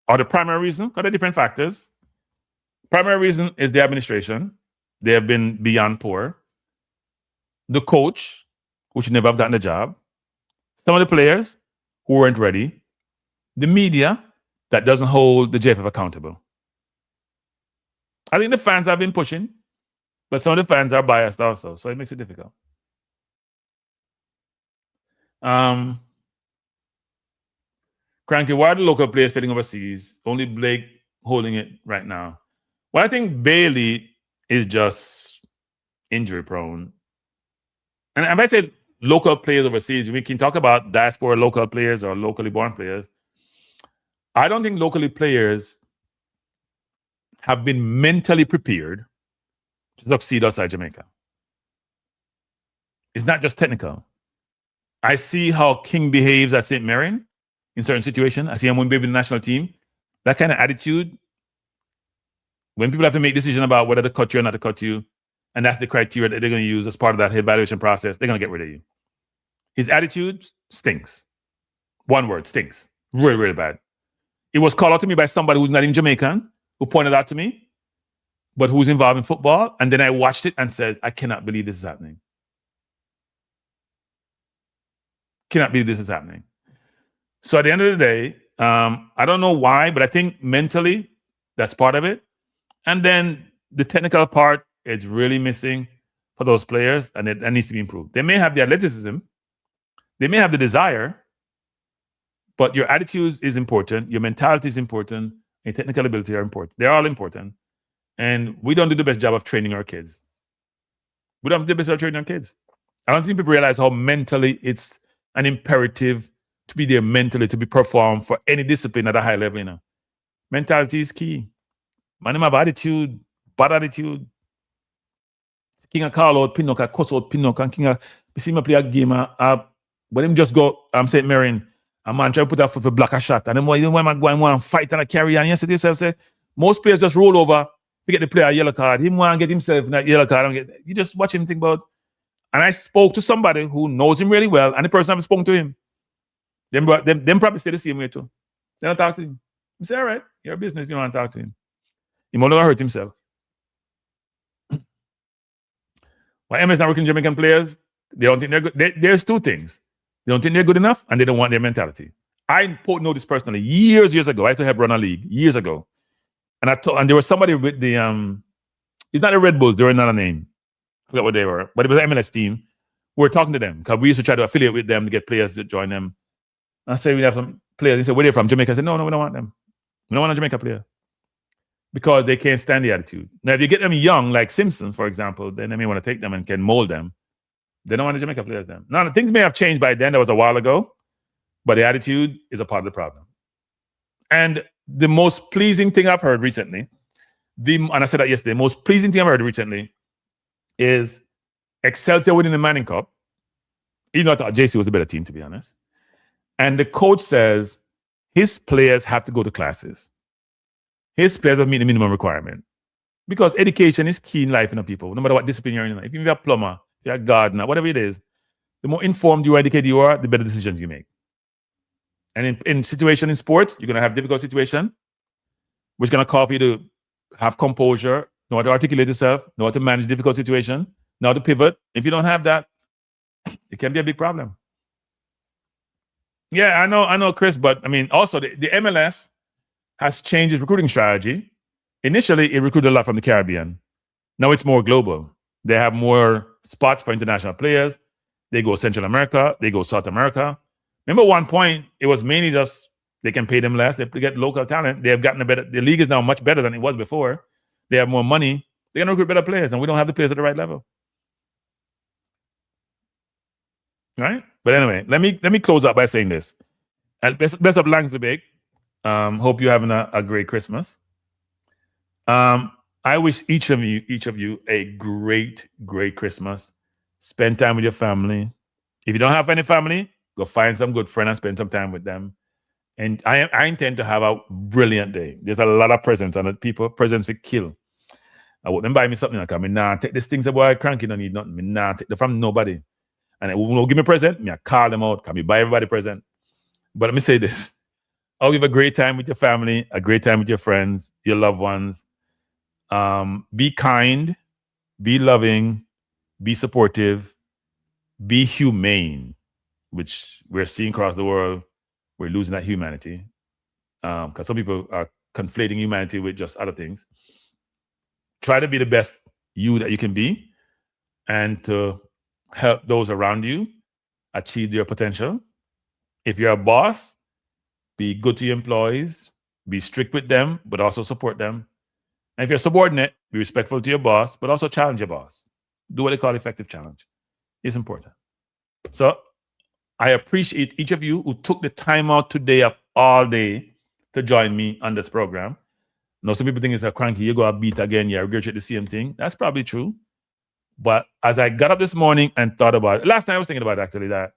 or the primary reason, because there are different factors. Primary reason is the administration. They have been beyond poor. The coach, who should never have gotten the job. Some of the players who weren't ready. The media that doesn't hold the JFF accountable. I think the fans have been pushing, but some of the fans are biased also, so it makes it difficult. Cranky, why are the local players fitting overseas? Only Blake holding it right now. Well, I think Bailey is just injury prone. And if I said local players overseas, we can talk about diaspora local players or locally born players. I don't think locally players have been mentally prepared to succeed outside Jamaica. It's not just technical. I see how King behaves at St. Marion in certain situations. I see him when baby the national team. That kind of attitude, when people have to make decisions about whether to cut you or not to cut you, and that's the criteria that they're going to use as part of that evaluation process, they're going to get rid of you. His attitude stinks. One word, stinks. Really, really bad. It was called out to me by somebody who's not even Jamaican, who pointed out to me, but who's involved in football. And then I watched it and said, I cannot believe this is happening. Cannot believe this is happening. So at the end of the day, I don't know why, but I think mentally that's part of it. And then the technical part is really missing for those players, and that needs to be improved. They may have the athleticism, they may have the desire, but your attitude is important, your mentality is important, your technical ability are important. They're all important. And we don't do the best job of training our kids. We don't do the best job of training our kids. I don't think people realize how mentally it's an imperative to be there mentally, to be performed for any discipline at a high level, you know. Mentality is key. Man, have attitude, bad attitude. King a call out Pinnock, a cuss out Pinnock, and King a see me play a game, but him just go, I'm St. Marion, a man try to put a foot for block a shot, and then when I go and want to fight and I carry on, you say to yourself, say, most players just roll over to get the player a yellow card. Him want to get himself in that yellow card. You just watch him think about. And I spoke to somebody who knows him really well, and the person I've spoken to him, them probably say the same way too. They don't talk to him. You say, all right, your business, you don't want to talk to him. He might hurt himself. Why MS not working Jamaican players? They don't think they're good. There's two things. They don't think they're good enough, and they don't want their mentality. I know this personally years ago. I used to help run a league years ago. And there was somebody with the it's not the Red Bulls, they were not a name. I forgot what they were, but it was an MLS team. We were talking to them because we used to try to affiliate with them to get players to join them. And I said, we have some players. He said, where are they from? Jamaica. I said, no, we don't want them. We don't want a Jamaica player. Because they can't stand the attitude. Now, if you get them young, like Simpson, for example, then they may want to take them and can mold them. They don't want the Jamaica players then. Now, things may have changed by then. That was a while ago. But the attitude is a part of the problem. And the most pleasing thing I've heard recently, and I said that yesterday, the most pleasing thing I've heard recently is Excelsior winning the Manning Cup. Even though I thought JC was a better team, to be honest. And the coach says his players have to go to classes. His players have meet the minimum requirement. Because education is key in life, you know, people. No matter what discipline you're in. If you're a plumber, if you're a gardener, whatever it is, the more informed you are, educated you are, the better decisions you make. And in situation in sports, you're going to have difficult situation, which is going to call for you to have composure, know how to articulate yourself, know how to manage difficult situation, know how to pivot. If you don't have that, it can be a big problem. Yeah, I know, Chris, but I mean, also the MLS has changed its recruiting strategy. Initially, it recruited a lot from the Caribbean. Now it's more global. They have more spots for international players. They go Central America. They go South America. Remember, one point, it was mainly just they can pay them less. They get local talent. They have gotten a better. The league is now much better than it was before. They have more money. They can recruit better players, and we don't have the players at the right level. Right? But anyway, let me close out by saying this. Best of Langsley Bake. Hope you're having a great Christmas. I wish each of you a great Christmas. Spend time with your family. If you don't have any family, go find some good friend and spend some time with them. And I intend to have a brilliant day. There's a lot of presents, and presents will kill. I want them buy me something like that. I mean, nah, take these things about cranky, don't need nothing. I mean, nah, take them from nobody. And they will give me a present, I call them out. Can we buy everybody a present? But let me say this. I'll give a great time with your family, a great time with your friends, your loved ones. Be kind, be loving, be supportive, be humane, which we're seeing across the world. We're losing that humanity because some people are conflating humanity with just other things. Try to be the best you that you can be and to help those around you achieve their potential. If you're a boss, be good to your employees, be strict with them, but also support them. And if you're subordinate, be respectful to your boss, but also challenge your boss. Do what they call effective challenge. It's important. So I appreciate each of you who took the time out today of all day to join me on this program. Now, some people think it's a cranky, you go a beat again, you regurgitate the same thing. That's probably true. But as I got up this morning and thought about it, last night I was thinking about actually that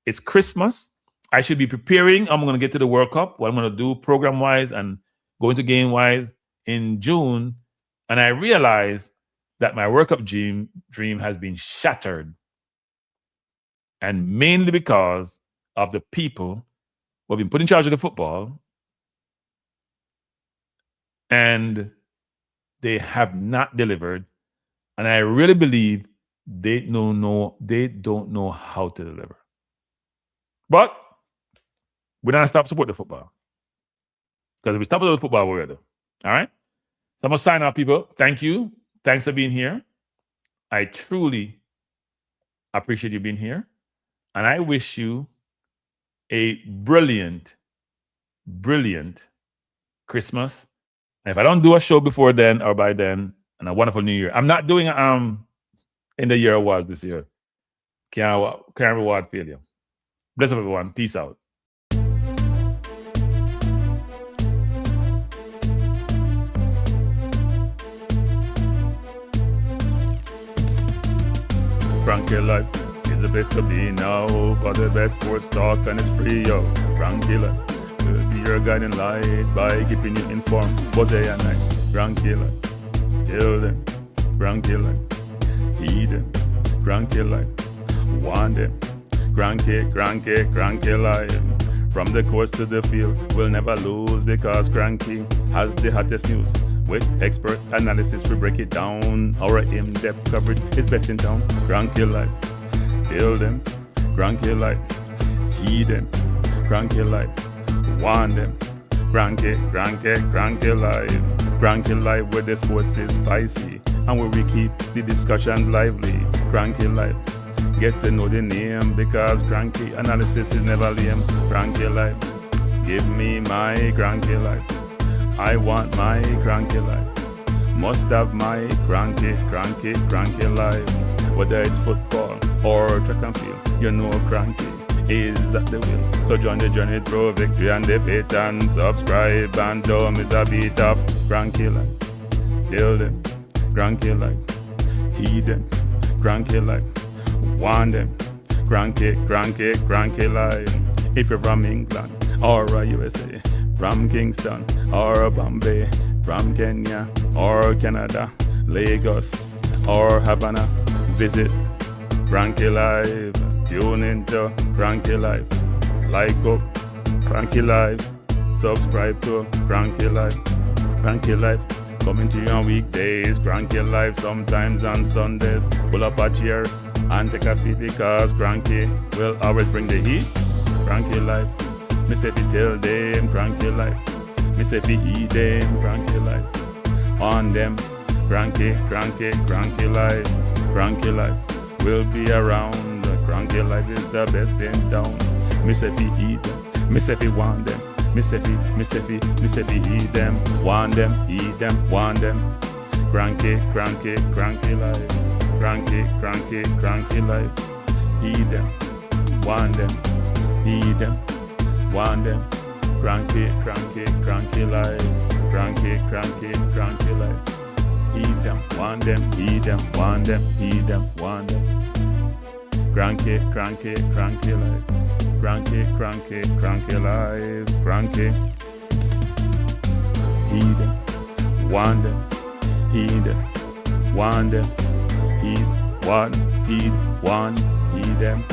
it's Christmas. I should be preparing. I'm going to get to the World Cup, what I'm going to do program-wise and go into game-wise in June. And I realized that my World Cup dream has been shattered. And mainly because of the people who have been put in charge of the football and they have not delivered. And I really believe they don't know how to deliver. But we're not going to stop supporting the football. Because if we stop supporting the football, we're ready. All right? So I'm going to sign off, people. Thank you. Thanks for being here. I truly appreciate you being here. And I wish you a brilliant Christmas. And if I don't do a show before then or by then, and a wonderful New Year. I'm not doing in the year awards this year. Can't reward failure. Bless up, everyone. Peace out. Cranky life is the best to be now. For the best sports talk and it's free, yo. Cranky life will be your guiding light by keeping you informed both day and night. Cranky life. Tell them, cranky life. Heed them, cranky life. Want them, cranky life. From the courts to the field, we'll never lose because Cranky has the hottest news. With expert analysis, we break it down. Our in-depth coverage is best in town. Cranky life. Tell them, cranky life. Heed them, cranky life. Want them, cranky life. Cranky life where the sports is spicy and where we keep the discussion lively. Cranky life, get to know the name because cranky analysis is never lame. Cranky life, give me my cranky life. I want my cranky life. Must have my cranky life. Whether it's football or track and field, you know cranky is at the wheel. So join the journey through victory and defeat and subscribe and don't miss a beat of cranky life. Tell them, cranky life. Heed them, cranky life. Want them, cranky life. If you're from England or USA, from Kingston or Bombay, from Kenya or Canada, Lagos or Havana, visit Cranky Life. Tune into Cranky Life. Like up Cranky Life. Subscribe to Cranky Life. Cranky Life coming to you on weekdays. Cranky Life sometimes on Sundays. Pull up a chair and take a seat because Cranky will always bring the heat. cranky life. Me say fi tell them, cranky life. Me say fi heed them, cranky life. On them, cranky life. Cranky life will be around. Cranky life is the best in town. Me say fi heed them, me say fi want them. Me say fi heed them, want them, heed them, want them. Cranky life. Cranky life. Heed them, want them, heed them, want them. Cranky life. Cranky life. Heed them, want them, heed them, want them, heed them, want them. Cranky life. Cranky life. Cranky. Heed them, want them, heed them, want them. Heed, want, heed them.